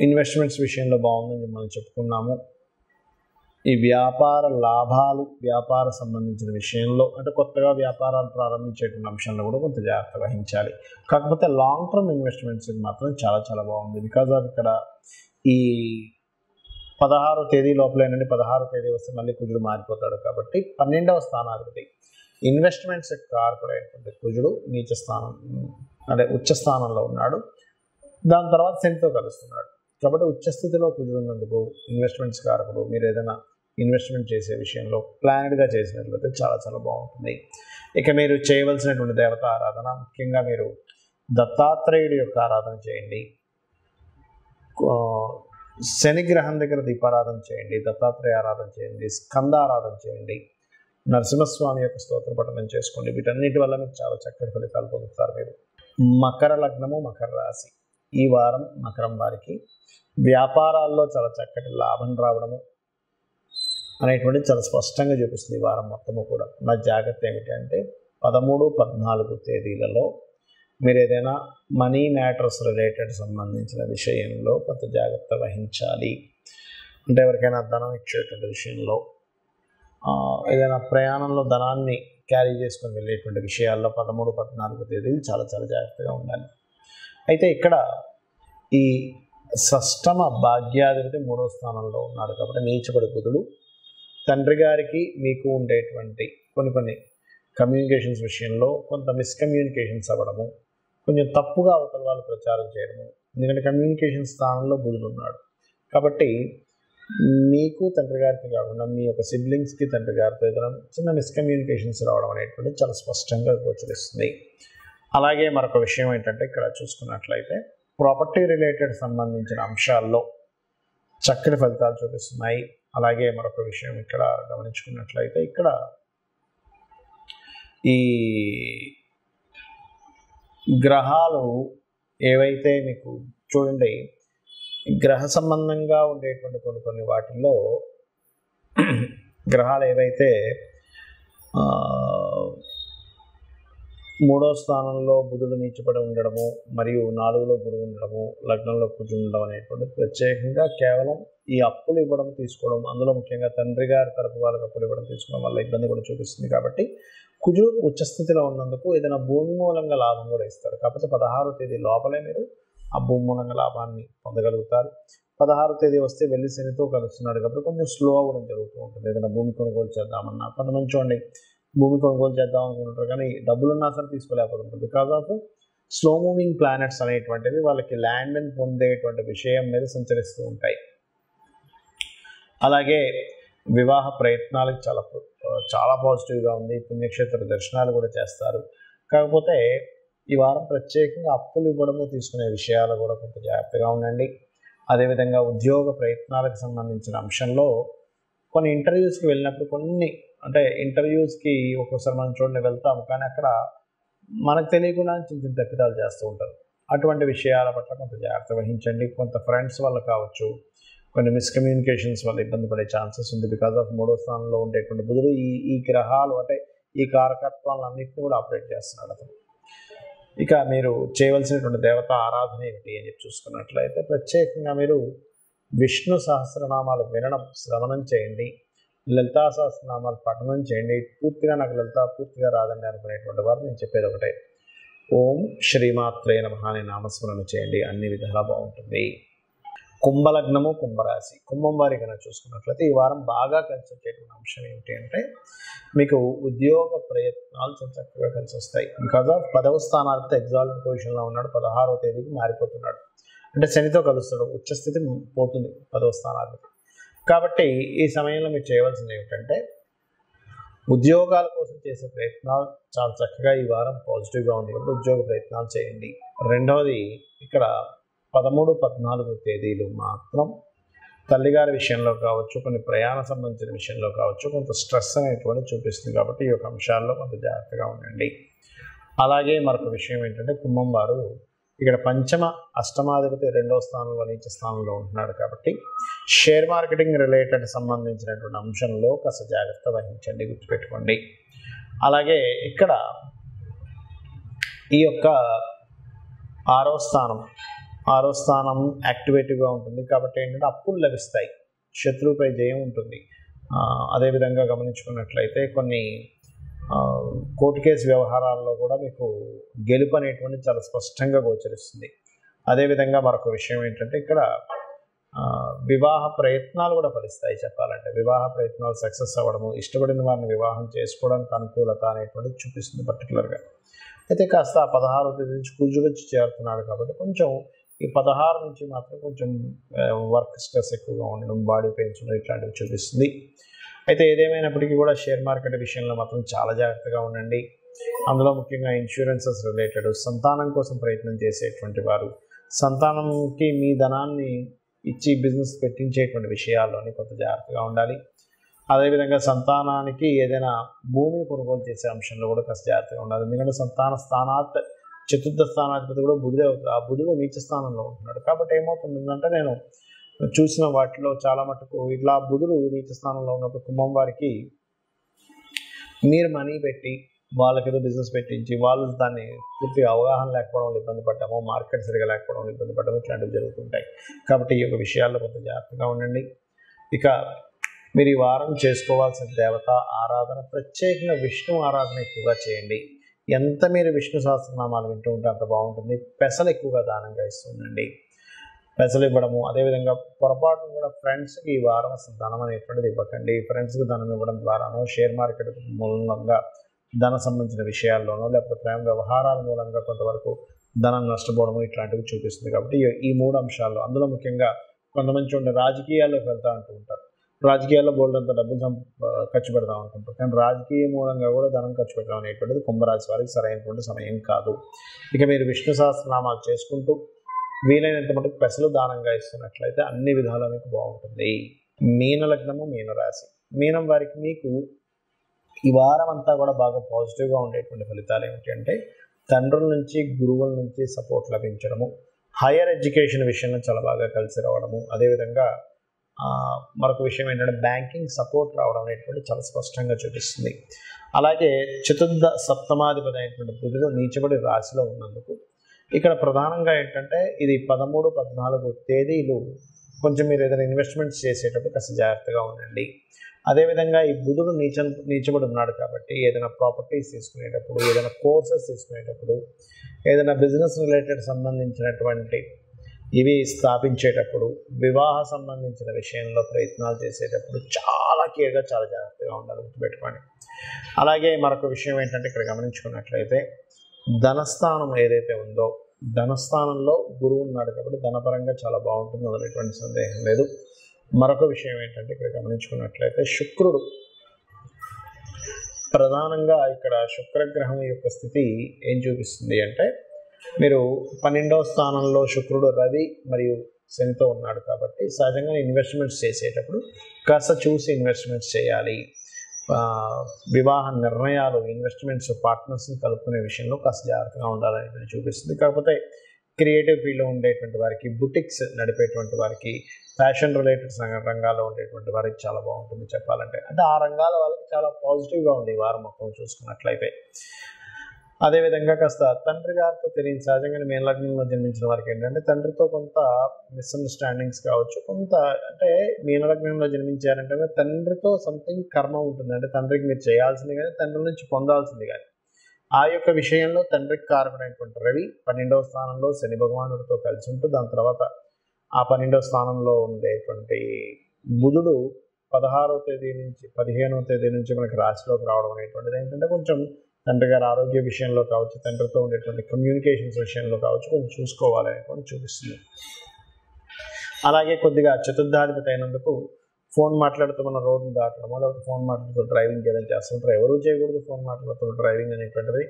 ఇన్వెస్ట్మెంట్స్ విషయంలో బాగుందని మనం చెప్పుకున్నాము. ఈ వ్యాపార లాభాలు, వ్యాపార సంబంధించిన విషయంలో అంటే కొత్తగా వ్యాపారాలు ప్రారంభించేటువంటి అంశంలో కూడా కొంత జాగ్రత్త వహించాలి. కాకపోతే లాంగ్ టర్మ్ ఇన్వెస్ట్మెంట్స్కి మాత్రం చాలా చాలా బాగుంది. బికాజ్ ఆఫ్ ఇక్కడ ఈ 16వ తేదీ లోపలేనండి, 16వ తేదీ వస్తే మళ్ళీ కుజుడు మారిపోతాడు కాబట్టి 12వ స్థానాధిపతి ఇన్వెస్ట్మెంట్స్ కారకుడైనటువంటి కుజుడు నీచ స్థానం అంటే ఉచ్చ స్థానంలో ఉన్నాడు. దాని తర్వాత శనితో కలుస్తున్నాడు కాబట్టి ఉచ్చస్థితిలో కుజుడు ఉన్నందుకు ఇన్వెస్ట్మెంట్స్ కారకుడు. మీరు ఏదైనా ఇన్వెస్ట్మెంట్ చేసే విషయంలో ప్లాన్డ్గా చేసినట్లయితే చాలా చాలా బాగుంటుంది. ఇక మీరు చేయవలసినటువంటి దేవత ఆరాధన, ముఖ్యంగా మీరు దత్తాత్రేయుడి యొక్క ఆరాధన చేయండి. శని గ్రహం దగ్గర దీపారాధన చేయండి, దత్తాత్రేయ ఆరాధన చేయండి, స్కంద ఆరాధన చేయండి, నరసింహస్వామి యొక్క స్తోత్ర పఠనం చేసుకోండి. వీటన్నిటి వల్ల మీకు చాలా చక్కటి ఫలితాలు పొందుతారు. మీరు మకర లగ్నము, మకర రాశి. ఈ వారం మకరం వారికి వ్యాపారాల్లో చాలా చక్కటి లాభం రావడము అనేటువంటిది చాలా స్పష్టంగా చూపిస్తుంది ఈ వారం మొత్తము కూడా. నా జాగ్రత్త ఏమిటంటే 13, 14 తేదీలలో మీరు ఏదైనా మనీ మ్యాటర్స్ రిలేటెడ్ సంబంధించిన విషయంలో కొంత జాగ్రత్త వహించాలి. అంటే ఎవరికైనా ధనం ఇచ్చేటువంటి విషయంలో, ఏదైనా ప్రయాణంలో ధనాన్ని క్యారీ చేసుకొని వెళ్ళేటువంటి విషయాల్లో 13, 14 తేదీలు చాలా చాలా జాగ్రత్తగా ఉండాలి. అయితే ఇక్కడ ఈ షష్టమ భాగ్యాధిపతి 3వ స్థానంలో ఉన్నాడు కాబట్టి నీచబడి బుధుడు తండ్రి గారికి మీకు ఉండేటువంటి కొన్ని కమ్యూనికేషన్స్ విషయంలో కొంత మిస్కమ్యూనికేషన్స్ అవ్వడము, కొంచెం తప్పుగా అవతల వాళ్ళు ప్రచారం చేయడము, ఎందుకంటే కమ్యూనికేషన్ స్థానంలో బుధుడు ఉన్నాడు కాబట్టి మీకు తండ్రి గారికి కాకుండా మీ యొక్క సిబ్లింగ్స్కి తండ్రి గారితో ఏదైనా చిన్న మిస్కమ్యూనికేషన్స్ రావడం అనేటువంటిది చాలా స్పష్టంగా గోచరిస్తుంది. అలాగే మరొక విషయం ఏంటంటే ఇక్కడ చూసుకున్నట్లయితే ప్రాపర్టీ రిలేటెడ్ సంబంధించిన అంశాల్లో చక్కటి ఫలితాలు చూపిస్తున్నాయి. అలాగే మరొక విషయం ఇక్కడ గమనించుకున్నట్లయితే ఇక్కడ ఈ గ్రహాలు ఏవైతే మీకు చూడండి, గ్రహ సంబంధంగా ఉండేటువంటి కొన్ని వాటిల్లో గ్రహాలు ఏవైతే 3వ స్థానంలో బుధుడు నీచపడి ఉండడము మరియు 4లో గురువు ఉండడము, లగ్నంలో కుజుడు ఉండడం అనేటువంటిది ప్రత్యేకంగా కేవలం ఈ అప్పులు ఇవ్వడం తీసుకోవడం, అందులో ముఖ్యంగా తండ్రి గారి తరపు వాళ్ళకి అప్పులు ఇవ్వడం తీసుకోవడం వల్ల ఇబ్బంది కూడా చూపిస్తుంది. కాబట్టి కుజుడు ఉచ్చస్థితిలో ఉన్నందుకు ఏదైనా భూమి మూలంగా లాభం కూడా ఇస్తారు. కాకపోతే 16వ తేదీ లోపలే మీరు ఆ భూమి మూలంగా లాభాన్ని పొందగలుగుతారు. 16వ తేదీ వస్తే వెళ్ళి శనితో కలుస్తున్నాడు కాబట్టి కొంచెం స్లో అవ్వడం జరుగుతూ ఉంటుంది. ఏదైనా భూమి కొనుగోలు చేద్దామన్నా కొంతమంది చూడండి భూమి కొనుగోలు చేద్దాం అనుకుంటారు కానీ డబ్బులున్నా సరే తీసుకోలేకపోతుంటారు. Because of slow moving planets అనేటువంటివి వాళ్ళకి ల్యాండ్ని పొందేటువంటి విషయం మీద సంచరిస్తూ ఉంటాయి. అలాగే వివాహ ప్రయత్నాలకు చాలా పాజిటివ్గా ఉంది. పుణ్యక్షేత్ర దర్శనాలు కూడా చేస్తారు. కాకపోతే ఈ వారం ప్రత్యేకంగా అప్పులు ఇవ్వడము తీసుకునే విషయాలు కూడా కొంత జాగ్రత్తగా ఉండండి. అదేవిధంగా ఉద్యోగ ప్రయత్నాలకు సంబంధించిన అంశంలో కొన్ని ఇంటర్వ్యూస్కి వెళ్ళినప్పుడు ఇంటర్వ్యూస్కి ఒక్కోసారి మనం చూడండి వెళ్తాము కానీ అక్కడ మనకు తెలియకుండా చిన్న తప్పిదాలు చేస్తూ ఉంటారు. అటువంటి విషయాల పట్ల కొంత జాగ్రత్త వహించండి. కొంత ఫ్రెండ్స్ వల్ల కావచ్చు, కొన్ని మిస్కమ్యూనికేషన్స్ వల్ల ఇబ్బంది పడే ఛాన్సెస్ ఉంది. బికాజ్ ఆఫ్ 3వ స్థానంలో ఉండేటువంటి బుధుడు ఈ గ్రహాలు ఈ కారకత్వాలన్నింటినీ కూడా ఆపరేట్ చేస్తున్నాడు అతను. ఇక మీరు చేయవలసినటువంటి దేవత ఆరాధన ఏమిటి అని చూసుకున్నట్లయితే ప్రత్యేకంగా మీరు విష్ణు సహస్రనామాలు వినడం, శ్రవణం చేయండి. లలితా సహస్రనామాలు పఠనం చేయండి. పూర్తిగా నాకు లలిత పూర్తిగా రాదండి అనుకునేటువంటి వారు నేను చెప్పేది ఒకటే, ఓం శ్రీమాత్రే నమః అని నామస్మరణ చేయండి. అన్ని విధాలా బాగుంటుంది. కుంభలగ్నము, కుంభరాశి, కుంభం వారి కనుక చూసుకున్నట్లయితే ఈ వారం బాగా కలిసి వచ్చేటువంటి అంశం ఏమిటి అంటే మీకు ఉద్యోగ ప్రయత్నాలు చాలా చక్కగా కలిసి వస్తాయి. బికాజ్ ఆఫ్ 10వ స్థానాధిపతి ఎగ్జాల్ట్ పొజిషన్లో ఉన్నాడు. 16వ తేదీకి మారిపోతున్నాడు. అంటే శనితో కలుస్తాడు. ఉచ్చస్థితి పోతుంది 10వ స్థానాధిపతి. కాబట్టి ఈ సమయంలో మీరు చేయవలసింది ఏమిటంటే ఉద్యోగాల కోసం చేసే ప్రయత్నాలు చాలా చక్కగా ఈ వారం పాజిటివ్గా ఉంది కాబట్టి ఉద్యోగ ప్రయత్నాలు చేయండి. రెండవది ఇక్కడ 13, 14 తేదీలు మాత్రం తల్లిగారి విషయంలో కావచ్చు, కొన్ని ప్రయాణ సంబంధించిన విషయంలో కావచ్చు కొంత స్ట్రెస్ అనేటువంటి చూపిస్తుంది. కాబట్టి ఈ యొక్క అంశాల్లో కొంత జాగ్రత్తగా ఉండండి. అలాగే మరొక విషయం ఏంటంటే కుంభం వారు ఇక్కడ పంచమ అష్టమాధిపతి 2వ స్థానంలో నీచ స్థానంలో ఉంటున్నాడు. కాబట్టి షేర్ మార్కెటింగ్ రిలేటెడ్ సంబంధించినటువంటి అంశంలో కాస్త జాగ్రత్త వహించండి, గుర్తుపెట్టుకోండి. అలాగే ఇక్కడ ఈ యొక్క 6వ స్థానం యాక్టివేటివ్గా ఉంటుంది. కాబట్టి ఏంటంటే అప్పులు లభిస్తాయి, శత్రువుపై జయం ఉంటుంది. అదేవిధంగా గమనించుకున్నట్లయితే కొన్ని కోర్టు కేసు వ్యవహారాల్లో కూడా మీకు గెలుపు అనేటువంటి చాలా స్పష్టంగా గోచరిస్తుంది. అదేవిధంగా మరొక విషయం ఏంటంటే ఇక్కడ వివాహ ప్రయత్నాలు కూడా ఫలిస్తాయి. చెప్పాలంటే వివాహ ప్రయత్నాలు సక్సెస్ అవ్వడము, ఇష్టపడిన వారిని వివాహం చేసుకోవడానికి అనుకూలత అనేటువంటిది చూపిస్తుంది పర్టికులర్గా. అయితే కాస్త 16వ తేదీ నుంచి కుజుడు వచ్చి చేరుతున్నాడు కాబట్టి కొంచెం ఈ 16 నుంచి మాత్రం కొంచెం వర్క్ స్ట్రెస్ ఎక్కువగా ఉండడం, బాడీ పెయిన్స్ ఉండడం ఇట్లాంటివి చూపిస్తుంది. అయితే ఏదేమైనప్పటికీ కూడా షేర్ మార్కెట్ విషయంలో మాత్రం చాలా జాగ్రత్తగా ఉండండి. అందులో ముఖ్యంగా ఇన్సూరెన్సెస్ రిలేటెడ్, సంతానం కోసం ప్రయత్నం చేసేటువంటి వారు, సంతానంకి మీ ధనాన్ని ఇచ్చి బిజినెస్ పెట్టించేటువంటి విషయాల్లోని కొంత జాగ్రత్తగా ఉండాలి. అదేవిధంగా సంతానానికి ఏదైనా భూమిని కొనుగోలు చేసే అంశంలో కూడా కాస్త జాగ్రత్తగా ఉండాలి. ఎందుకంటే సంతాన స్థానాత్ 4వ స్థానాధిపతి కూడా బుధుడే అవుతుంది. ఆ బుధుడు నీచ స్థానంలో ఉంటున్నాడు. కాబట్టి ఏమవుతుందంటే నేను చూసిన వాటిలో చాలా మటుకు ఇట్లా బుధుడు నీచ స్థానంలో ఉన్నప్పుడు కుంభం వారికి మీరు మనీ పెట్టి వాళ్ళకి ఏదో బిజినెస్ పెట్టించి వాళ్ళు దాన్ని పూర్తిగా అవగాహన లేకపోవడం ఇబ్బంది పడ్డాము, మార్కెట్ సరిగా లేకపోవడం ఇబ్బంది పడ్డాము, ఇట్లాంటివి జరుగుతుంటాయి. కాబట్టి ఈ యొక్క విషయాల్లో కొంత జాగ్రత్తగా ఉండండి. ఇక మీరు ఈ వారం చేసుకోవాల్సిన దేవత ఆరాధన ప్రత్యేకంగా విష్ణు ఆరాధన ఎక్కువగా చేయండి. ఎంత మీరు విష్ణు సహస్రనామాలు వింటూ ఉంటే అంత బాగుంటుంది. పెసలు ఎక్కువగా దానంగా ఇస్తుండండి. పెసలు ఇవ్వడము, అదేవిధంగా పొరపాటును కూడా ఫ్రెండ్స్కి ఈ వారం అసలు ధనం అనేటువంటిది ఇవ్వకండి. ఫ్రెండ్స్కి ధనం ఇవ్వడం ద్వారానో, షేర్ మార్కెట్ మూలంగా ధన సంబంధించిన విషయాల్లోనో, లేకపోతే ప్రేమ వ్యవహారాల మూలంగా కొంతవరకు ధనం నష్టపోవడము ఇట్లాంటివి చూపిస్తుంది. కాబట్టి ఈ 3 అంశాల్లో అందులో ముఖ్యంగా కొంతమంది చూడండి రాజకీయాల్లోకి వెళ్తూ అంటూ ఉంటారు. రాజకీయాల్లో బోల్డంత డబ్బులు ఖర్చు పెడదాం అనుకుంటారు. కానీ రాజకీయ మూలంగా కూడా ధనం ఖర్చు పెట్టడం అనేటువంటిది కుంభరాశి వారికి సరైనటువంటి సమయం కాదు. ఇక మీరు విష్ణు సహస్రనామాలు చేసుకుంటూ వీలైనంత మటుకు పెసలు దానంగా ఇస్తున్నట్లయితే అన్ని విధాలా మీకు బాగుంటుంది. మీన లగ్నము, మీనరాశి. మీనం వారికి మీకు ఈ వారం అంతా కూడా బాగా పాజిటివ్గా ఉండేటువంటి ఫలితాలు ఏమిటి అంటే తండ్రుల నుంచి గురువుల నుంచి సపోర్ట్ లభించడము, హైయర్ ఎడ్యుకేషన్ విషయంలో చాలా బాగా కలిసి రావడము, అదేవిధంగా మరొక విషయం ఏంటంటే బ్యాంకింగ్ సపోర్ట్ రావడం అనేటువంటి చాలా స్పష్టంగా చూపిస్తుంది. అలాగే చతుర్థ సప్తమాధిపతి అయినటువంటి బుధుడు నీచబడి రాశిలో ఉన్నందుకు ఇక్కడ ప్రధానంగా ఏంటంటే ఇది 13, 14 తేదీలు కొంచెం మీరు ఏదైనా ఇన్వెస్ట్మెంట్స్ చేసేటప్పుడు కాస్త జాగ్రత్తగా ఉండండి. అదేవిధంగా ఈ బుధుడు నీచబడి ఉన్నాడు కాబట్టి ఏదైనా ప్రాపర్టీస్ తీసుకునేటప్పుడు, ఏదైనా కోర్సెస్ తీసుకునేటప్పుడు, ఏదైనా బిజినెస్ రిలేటెడ్ సంబంధించినటువంటి ఇవి స్థాపించేటప్పుడు, వివాహ సంబంధించిన విషయంలో ప్రయత్నాలు చేసేటప్పుడు చాలా కేర్గా చాలా జాగ్రత్తగా ఉండాలి, గుర్తుపెట్టుకోండి. అలాగే మరొక విషయం ఏంటంటే ఇక్కడ గమనించుకున్నట్లయితే ధనస్థానం ఏదైతే ఉందో ధనస్థానంలో గురువు ఉన్నాడు కాబట్టి ధనపరంగా చాలా బాగుంటుంది, అందులో ఎటువంటి సందేహం లేదు. మరొక విషయం ఏంటంటే ఇక్కడ గమనించుకున్నట్లయితే శుక్రుడు ప్రధానంగా ఇక్కడ శుక్రగ్రహం యొక్క స్థితి ఏం చూపిస్తుంది అంటే మీరు 12వ స్థానంలో శుక్రుడు రవి మరియు శనితో ఉన్నాడు కాబట్టి సహజంగా ఇన్వెస్ట్మెంట్స్ చేసేటప్పుడు కాస్త చూసి ఇన్వెస్ట్మెంట్స్ చేయాలి. వివాహ నిర్ణయాలు, ఇన్వెస్ట్మెంట్స్, పార్ట్నర్స్ని కలుపుకునే విషయంలో కాస్త జాగ్రత్తగా ఉండాలని చూపిస్తుంది. కాకపోతే క్రియేటివ్ ఫీల్డ్లో ఉండేటువంటి వారికి, బుటిక్స్ నడిపేటువంటి వారికి, ఫ్యాషన్ రిలేటెడ్ రంగాల్లో ఉండేటువంటి వారికి చాలా బాగుంటుంది చెప్పాలంటే. అంటే ఆ రంగాల వాళ్ళకి చాలా పాజిటివ్గా ఉంది ఈ వారం మొత్తం చూసుకున్నట్లయితే. అదేవిధంగా కాస్త తండ్రి గారితో తెలియని సహజంగా మేన లగ్నంలో జన్మించిన వారికి ఏంటంటే తండ్రితో కొంత మిస్అండర్స్టాండింగ్స్ కావచ్చు. కొంత అంటే మీన లగ్నంలో జన్మించారంటే తండ్రితో సంథింగ్ కర్మ ఉంటుంది. అంటే తండ్రికి మీరు చేయాల్సింది కానీ తండ్రి నుంచి పొందాల్సింది కానీ ఆ యొక్క విషయంలో తండ్రికి కారకుడైనటువంటి రవి 12వ స్థానంలో శని భగవానుడితో కలిసి ఉంటూ దాని తర్వాత ఆ 12వ స్థానంలో ఉండేటువంటి బుధుడు 16వ తేదీ నుంచి 15వ తేదీ నుంచి మనకి రాశిలోకి రావడం అనేటువంటిది ఏంటంటే కొంచెం తండ్రి గారి ఆరోగ్య విషయంలో కావచ్చు, తండ్రితో ఉండేటువంటి కమ్యూనికేషన్స్ విషయంలో కావచ్చు కొంచెం చూసుకోవాలనేటువంటి చూపిస్తుంది. అలాగే కొద్దిగా చతుర్థాధిపతి అయినందుకు ఫోన్ మాట్లాడుతూ మన రోడ్డు దాటడమో లేకపోతే ఫోన్ మాట్లాడుతూ డ్రైవింగ్ చేయడం చేస్తుంటారు. ఎవరు చేయకూడదు ఫోన్ మాట్లాడుతూ డ్రైవింగ్ అనేటువంటిది.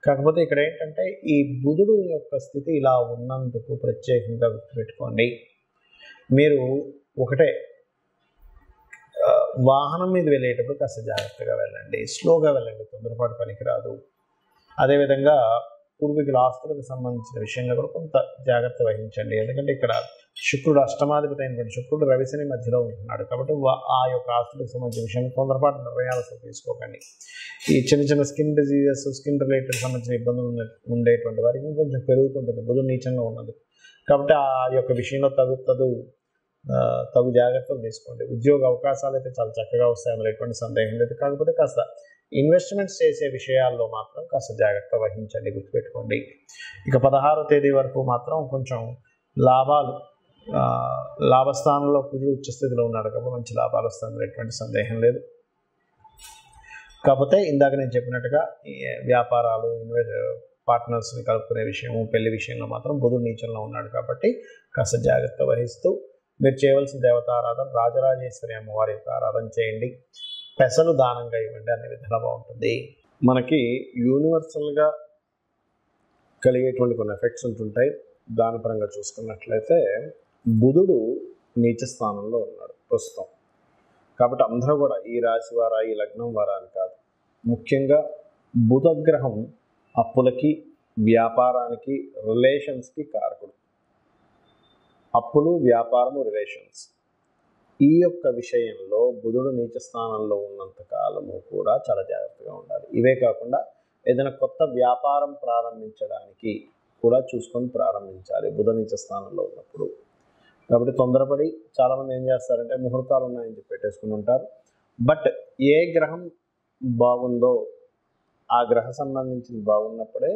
కాకపోతే ఇక్కడ ఏంటంటే ఈ బుధుడు యొక్క స్థితి ఇలా ఉన్నందుకు ప్రత్యేకంగా గుర్తుపెట్టుకోండి. మీరు ఒకటే వాహనం మీద వెళ్ళేటప్పుడు కాస్త జాగ్రత్తగా వెళ్ళండి, స్లోగా వెళ్ళండి, తొందరపాటు పనికిరాదు. అదేవిధంగా పూర్వీకుల ఆస్తులకు సంబంధించిన విషయంలో కూడా కొంత జాగ్రత్త వహించండి. ఎందుకంటే ఇక్కడ శుక్రుడు అష్టమాధిపతి అయినటువంటి శుక్రుడు రవిశని మధ్యలో ఉంటున్నాడు కాబట్టి ఆ యొక్క ఆస్తులకు సంబంధించిన విషయంలో తొందరపాటు నిర్ణయాలు తీసుకోకండి. ఈ చిన్న చిన్న స్కిన్ డిజీజెస్, స్కిన్ రిలేటెడ్ సంబంధించిన ఇబ్బందులు ఉండేటువంటి వారికి కొంచెం పెరుగుతుంటుంది బుధుడు నీచంలో ఉన్నది కాబట్టి ఆ యొక్క విషయంలో తగు జాగ్రత్తలు తీసుకోండి. ఉద్యోగ అవకాశాలు అయితే చాలా చక్కగా వస్తాయి, అందులో ఎటువంటి సందేహం లేదు. కాకపోతే కాస్త ఇన్వెస్ట్మెంట్స్ చేసే విషయాల్లో మాత్రం కాస్త జాగ్రత్త వహించండి, గుర్తుపెట్టుకోండి. ఇక 16వ తేదీ వరకు మాత్రం కొంచెం లాభస్థానంలో కుజుడు ఉచ్చస్థితిలో ఉన్నాడు కాబట్టి మంచి లాభాలు వస్తాయి, అందులో ఎటువంటి సందేహం లేదు. కాకపోతే ఇందాక నేను చెప్పినట్టుగా వ్యాపారాలు, పార్ట్నర్స్ని కలుపుకునే విషయం, పెళ్లి విషయంలో మాత్రం బుధుడు నీచంలో ఉన్నాడు కాబట్టి కాస్త జాగ్రత్త వహిస్తూ మీరు చేయవలసిన దేవతారాధన రాజరాజేశ్వరి అమ్మవారి యొక్క ఆరాధన చేయండి, పెసలు దానంగా ఇవ్వండి, అన్ని విధాలా బాగుంటుంది. మనకి యూనివర్సల్గా కలిగేటువంటి కొన్ని ఎఫెక్ట్స్ ఉంటుంటాయి. దాని పరంగా చూసుకున్నట్లయితే బుధుడు నీచ స్థానంలో ఉన్నాడు ప్రస్తుతం కాబట్టి అందరూ కూడా ఈ రాశి వారా, ఈ లగ్నం వారా అని కాదు, ముఖ్యంగా బుధగ్రహం అప్పులకి, వ్యాపారానికి, రిలేషన్స్కి కారకుడు. అప్పులు, వ్యాపారము, రిలేషన్స్ ఈ యొక్క విషయంలో బుధుడు నీచ స్థానంలో ఉన్నంత కాలము కూడా చాలా జాగ్రత్తగా ఉండాలి. ఇవే కాకుండా ఏదైనా కొత్త వ్యాపారం ప్రారంభించడానికి కూడా చూసుకొని ప్రారంభించాలి బుధ నీచ స్థానంలో ఉన్నప్పుడు. కాబట్టి తొందరపడి చాలామంది ఏం చేస్తారంటే ముహూర్తాలు ఉన్నాయని చెప్పి పెట్టేసుకుని ఉంటారు. బట్ ఏ గ్రహం బాగుందో ఆ గ్రహ సంబంధించింది బాగున్నప్పుడే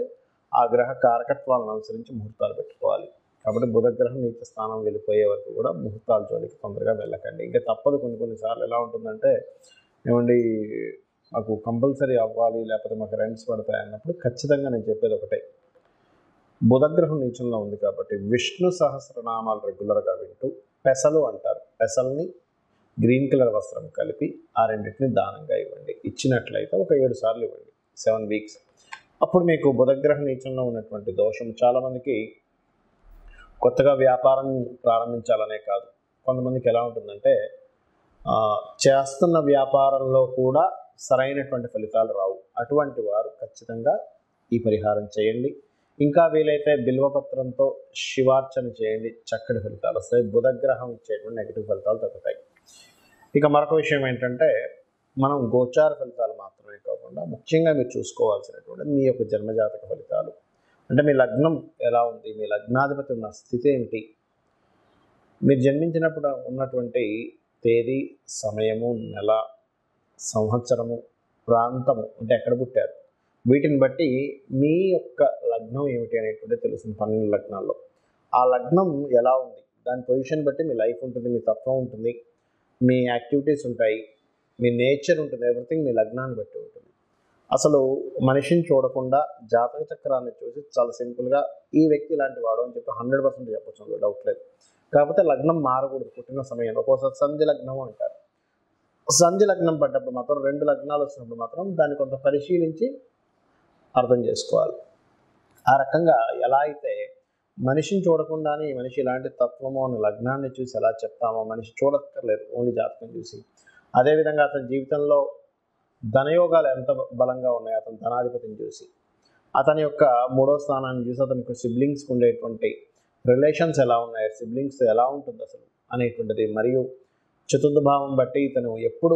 ఆ గ్రహ కారకత్వాలను అనుసరించి ముహూర్తాలు పెట్టుకోవాలి. కాబట్టి బుధగ్రహం నీచ స్థానం వెళ్ళిపోయే వరకు కూడా ముహూర్తాల జోలికి తొందరగా వెళ్ళకండి. ఇంకా తప్పదు, కొన్నిసార్లు ఎలా ఉంటుందంటే ఏమండి మాకు కంపల్సరీ అవ్వాలి లేకపోతే మాకు రెంట్స్ పడతాయి అన్నప్పుడు ఖచ్చితంగా నేను చెప్పేది ఒకటే, బుధగ్రహం నీచంలో ఉంది కాబట్టి విష్ణు సహస్రనామాలు రెగ్యులర్గా వింటూ, పెసలు అంటారు, పెసల్ని గ్రీన్ కలర్ వస్త్రం కలిపి ఆ రెండింటిని దానంగా ఇవ్వండి. ఇచ్చినట్లయితే ఒక 7 సార్లు ఇవ్వండి, 7 వీక్స్. అప్పుడు మీకు బుధగ్రహ నీచంలో ఉన్నటువంటి దోషం చాలామందికి కొత్తగా వ్యాపారం ప్రారంభించాలనే కాదు, కొంతమందికి ఎలా ఉంటుందంటే చేస్తున్న వ్యాపారంలో కూడా సరైనటువంటి ఫలితాలు రావు. అటువంటి వారు ఖచ్చితంగా ఈ పరిహారం చేయండి. ఇంకా వీలైతే బిల్వపత్రంతో శివార్చన చేయండి, చక్కటి ఫలితాలు వస్తాయి. బుధగ్రహం ఇచ్చేటువంటి నెగిటివ్ ఫలితాలు తగ్గుతాయి. ఇక మరొక విషయం ఏంటంటే, మనం గోచార ఫలితాలు మాత్రమే కాకుండా ముఖ్యంగా మీరు చూసుకోవాల్సినటువంటి మీ యొక్క జన్మజాతక ఫలితాలు. అంటే మీ లగ్నం ఎలా ఉంది, మీ లగ్నాధిపతి ఉన్న స్థితి ఏమిటి, మీరు జన్మించినప్పుడు ఉన్నటువంటి తేదీ, సమయము, నెల, సంవత్సరము, ప్రాంతము, అంటే ఎక్కడ పుట్టారు, వీటిని బట్టి మీ యొక్క లగ్నం ఏమిటి అనేటువంటి తెలుస్తుంది. 12 లగ్నాల్లో ఆ లగ్నం ఎలా ఉంది, దాని పొజిషన్ బట్టి మీ లైఫ్ ఉంటుంది, మీ తత్వం ఉంటుంది, మీ యాక్టివిటీస్ ఉంటాయి, మీ నేచర్ ఉంటుంది. ఎవ్రీథింగ్ మీ లగ్నాన్ని బట్టి ఉంటుంది. అసలు మనిషిని చూడకుండా జాతక చక్రాన్ని చూసి చాలా సింపుల్గా ఈ వ్యక్తి ఇలాంటి వాడు అని చెప్పి 100% చెప్పచ్చు, డౌట్ లేదు. కాకపోతే లగ్నం మారకూడదు పుట్టిన సమయంలో. ఒక్కోసారి సంధి లగ్నం అంటారు. సంధి లగ్నం పడ్డప్పుడు మాత్రం 2 లగ్నాలు వచ్చినప్పుడు మాత్రం దాన్ని కొంత పరిశీలించి అర్థం చేసుకోవాలి. ఆ రకంగా ఎలా అయితే మనిషిని చూడకుండానే ఈ మనిషి ఇలాంటి తత్వము అని లగ్నాన్ని చూసి ఎలా చెప్తామో, మనిషి చూడక్కర్లేదు, ఓన్లీ జాతకం చూసి. అదేవిధంగా అతని జీవితంలో ధనయోగాలు ఎంత బలంగా ఉన్నాయో అతని ధనాధిపతిని చూసి, అతని యొక్క 3వ స్థానాన్ని చూసి, అతనికి సిబ్లింగ్స్కి ఉండేటువంటి రిలేషన్స్ ఎలా ఉన్నాయి, సిబ్లింగ్స్ ఎలా ఉంటుంది అసలు అనేటువంటిది, మరియు చతుర్థ భావం బట్టి ఇతను ఎప్పుడు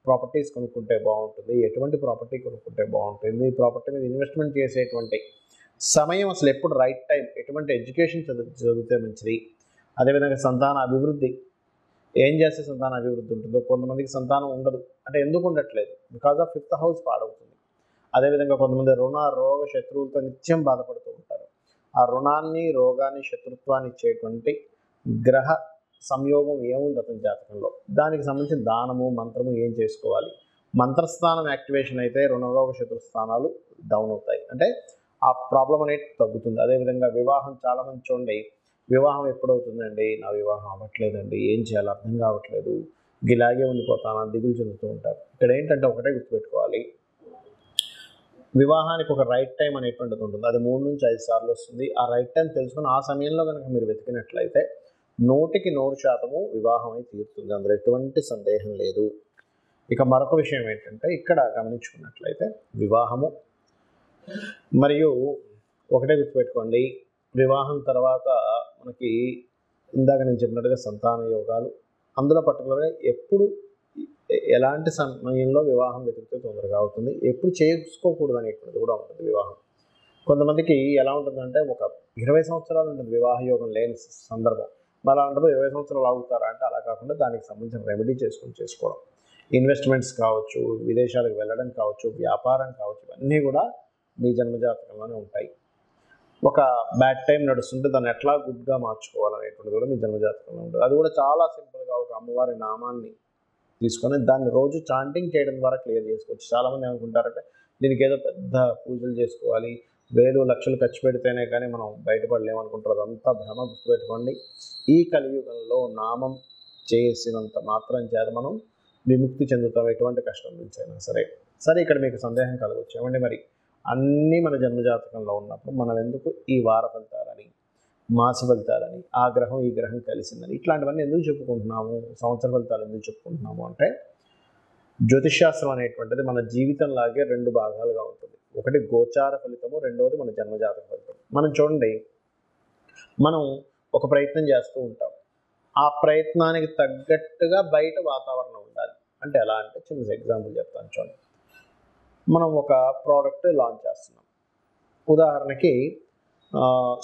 ప్రాపర్టీస్ కొనుక్కుంటే బాగుంటుంది, ఎటువంటి ప్రాపర్టీ కొనుక్కుంటే బాగుంటుంది, ప్రాపర్టీ మీద ఇన్వెస్ట్మెంట్ చేసేటువంటి సమయం అసలు ఎప్పుడు రైట్ టైం, ఎటువంటి ఎడ్యుకేషన్ చదివితే మంచిది, అదేవిధంగా సంతాన అభివృద్ధి, ఏం చేస్తే సంతాన అభివృద్ధి ఉంటుందో. కొంతమందికి సంతానం ఉండదు, అంటే ఎందుకు ఉండట్లేదు, బికాజ్ ఆఫ్ 5th హౌస్ పాడవుతుంది. అదేవిధంగా కొంతమంది రుణ రోగ శత్రువులతో నిత్యం బాధపడుతూ ఉంటారు. ఆ రుణాన్ని, రోగాన్ని, శత్రుత్వాన్ని ఇచ్చేటువంటి గ్రహ సంయోగం ఏముంది అతని జాతకంలో, దానికి సంబంధించిన దానము, మంత్రము ఏం చేసుకోవాలి. మంత్రస్థానం యాక్టివేషన్ అయితే రుణరోగ శత్రు స్థానాలు డౌన్ అవుతాయి, అంటే ఆ ప్రాబ్లం అనేది తగ్గుతుంది. అదేవిధంగా వివాహం, చాలామంది చూడండి, వివాహం ఎప్పుడవుతుందండి, నా వివాహం అవ్వట్లేదండి, ఏం చేయాలో అర్థం కావట్లేదు, ఇలాగే ఉండిపోతాను, దిగులు చెందుతూ ఉంటారు. ఇక్కడ ఏంటంటే ఒకటే గుర్తుపెట్టుకోవాలి, వివాహానికి ఒక రైట్ టైం అనేటువంటిది ఉంటుంది. అది 3 నుంచి 5 సార్లు వస్తుంది. ఆ రైట్ టైం తెలుసుకుని ఆ సమయంలో కనుక మీరు వెతికినట్లయితే 100% వివాహం అయితే తీరుతుంది, అందులో ఎటువంటి సందేహం లేదు. ఇక మరొక విషయం ఏంటంటే, ఇక్కడ గమనించుకున్నట్లయితే వివాహము మరియు ఒకటే గుర్తుపెట్టుకోండి, వివాహం తర్వాత మనకి ఇందాక నేను చెప్పినట్టుగా సంతాన యోగాలు, అందులో పర్టికులర్గా ఎప్పుడు ఎలాంటి సమయంలో వివాహం వెతికితే తొందరగా అవుతుంది, ఎప్పుడు చేసుకోకూడదు అనేటువంటిది కూడా ఉంటుంది. వివాహం కొంతమందికి ఎలా ఉంటుందంటే, ఒక 20 సంవత్సరాలు ఉంటుంది వివాహ యోగం లేని సందర్భం. మరి అలాంటప్పుడు 20 సంవత్సరాలు ఆగుతారా అంటే అలా కాకుండా దానికి సంబంధించిన రెమెడీ చేసుకోవడం, ఇన్వెస్ట్మెంట్స్ కావచ్చు, విదేశాలకు వెళ్ళడం కావచ్చు, వ్యాపారం కావచ్చు, ఇవన్నీ కూడా మీ జన్మజాతకంలోనే ఉంటాయి. ఒక బ్యాడ్ టైం నడుస్తుంటే దాన్ని ఎట్లా గుడ్గా మార్చుకోవాలనేటువంటిది కూడా మీ జన్మజాతకంలో ఉంటుంది. అది కూడా చాలా సింపుల్గా ఒక అమ్మవారి నామాన్ని తీసుకొని దాన్ని రోజు చాంటింగ్ చేయడం ద్వారా క్లియర్ చేసుకోవచ్చు. చాలామంది ఏమనుకుంటారంటే దీనికి ఏదో పెద్ద పూజలు చేసుకోవాలి, వేలు లక్షలు ఖర్చు పెడితేనే కానీ మనం బయటపడలేమనుకుంటారు. అదంతా భ్రమ. గుర్తుపెట్టుకోండి, ఈ కలియుగంలో నామం చేసినంత మాత్రం చేత మనం విముక్తి చెందుతాం, ఎటువంటి కష్టం నుంచి అయినా సరే. ఇక్కడ మీకు సందేహం కలగవచ్చు, ఏమండి మరి అన్నీ మన జన్మజాతకంలో ఉన్నప్పుడు మనం ఎందుకు ఈ వార ఫలితాలని, మాస ఫలితాలని, ఆ గ్రహం ఈ గ్రహం కలిసిందని ఇట్లాంటివన్నీ ఎందుకు చెప్పుకుంటున్నాము, సంవత్సర ఫలితాలు ఎందుకు చెప్పుకుంటున్నాము అంటే, జ్యోతిష్శాస్త్రం అనేటువంటిది మన జీవితంలాగే 2 భాగాలుగా ఉంటుంది. ఒకటి గోచార ఫలితము, రెండవది మన జన్మజాతక ఫలితం. మనం చూడండి, మనం ఒక ప్రయత్నం చేస్తూ ఉంటాం, ఆ ప్రయత్నానికి తగ్గట్టుగా బయట వాతావరణం ఉండాలి. అంటే ఎలా అంటే, చిన్న ఎగ్జాంపుల్ చెప్తాను చూడండి. మనం ఒక ప్రోడక్ట్ లాంచ్ చేస్తున్నాం, ఉదాహరణకి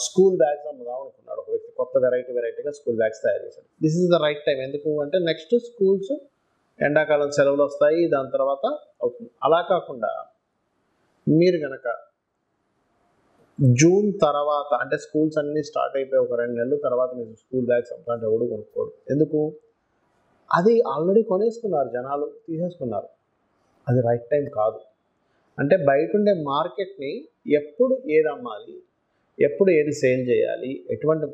స్కూల్ బ్యాగ్స్ అమ్ముదాం అనుకున్నాడు ఒక వ్యక్తి, కొత్త వెరైటీగా స్కూల్ బ్యాగ్స్ తయారు చేశాడు. This is the right time. ఎందుకు అంటే నెక్స్ట్ స్కూల్స్ ఎండాకాలం సెలవులు వస్తాయి, దాని తర్వాత అవుతుంది. అలా కాకుండా మీరు కనుక జూన్ తర్వాత, అంటే స్కూల్స్ అన్నీ స్టార్ట్ అయిపోయి ఒక 2 నెలల తర్వాత మీరు స్కూల్ బ్యాగ్స్ అమ్ముతాంటే ఎవడు కొనుక్కోడు. ఎందుకు? అది ఆల్రెడీ కొనేసుకున్నారు, జనాలు తీసేసుకున్నారు. అది రైట్ టైం కాదు. అంటే బయట ఉండే మార్కెట్ని ఎప్పుడు ఏది అమ్మాలి, ఎప్పుడు ఏది సేల్ చేయాలి, ఎటువంటి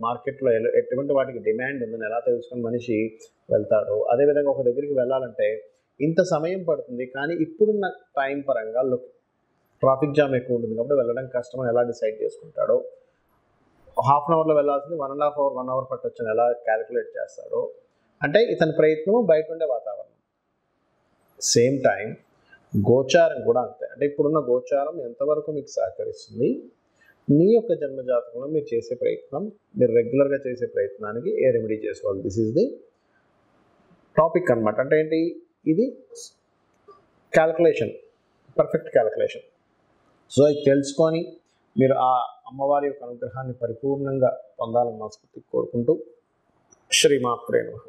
మార్కెట్లో ఎటువంటి వాటికి డిమాండ్ ఉందని ఎలా తెలుసుకొని మనిషి వెళ్తాడో, అదేవిధంగా ఒక దగ్గరికి వెళ్ళాలంటే ఇంత సమయం పడుతుంది కానీ ఇప్పుడున్న టైం పరంగా ట్రాఫిక్ జామ్ ఎక్కువ ఉంటుంది కాబట్టి వెళ్ళడం కష్టం అని ఎలా డిసైడ్ చేసుకుంటాడో, హాఫ్ అన్ అవర్లో వెళ్ళాల్సింది 1.5 అవర్ 1 అవర్ పట్టొచ్చని ఎలా క్యాలిక్యులేట్ చేస్తాడో, అంటే ఇతని ప్రయత్నము బయట ఉండే వాతావరణం. సేమ్ టైం గోచారం కూడా అంతే. అంటే ఇప్పుడున్న గోచారం ఎంతవరకు మీకు సహకరిస్తుంది, మీ యొక్క జన్మజాతకంలో మీరు చేసే ప్రయత్నం, మీరు రెగ్యులర్గా చేసే ప్రయత్నానికి ఏ రెమెడీ చేసుకోవాలి, దిస్ ఈజ్ ది టాపిక్ అనమాట. అంటే ఏంటి, ఇది క్యాలిక్యులేషన్, పర్ఫెక్ట్ క్యాలిక్యులేషన్. సో ఇది తెలుసుకొని మీరు ఆ అమ్మవారి యొక్క అనుగ్రహాన్ని పరిపూర్ణంగా పొందాలని మనస్ఫూర్తిగా కోరుకుంటూ శ్రీమాత్రే నమః.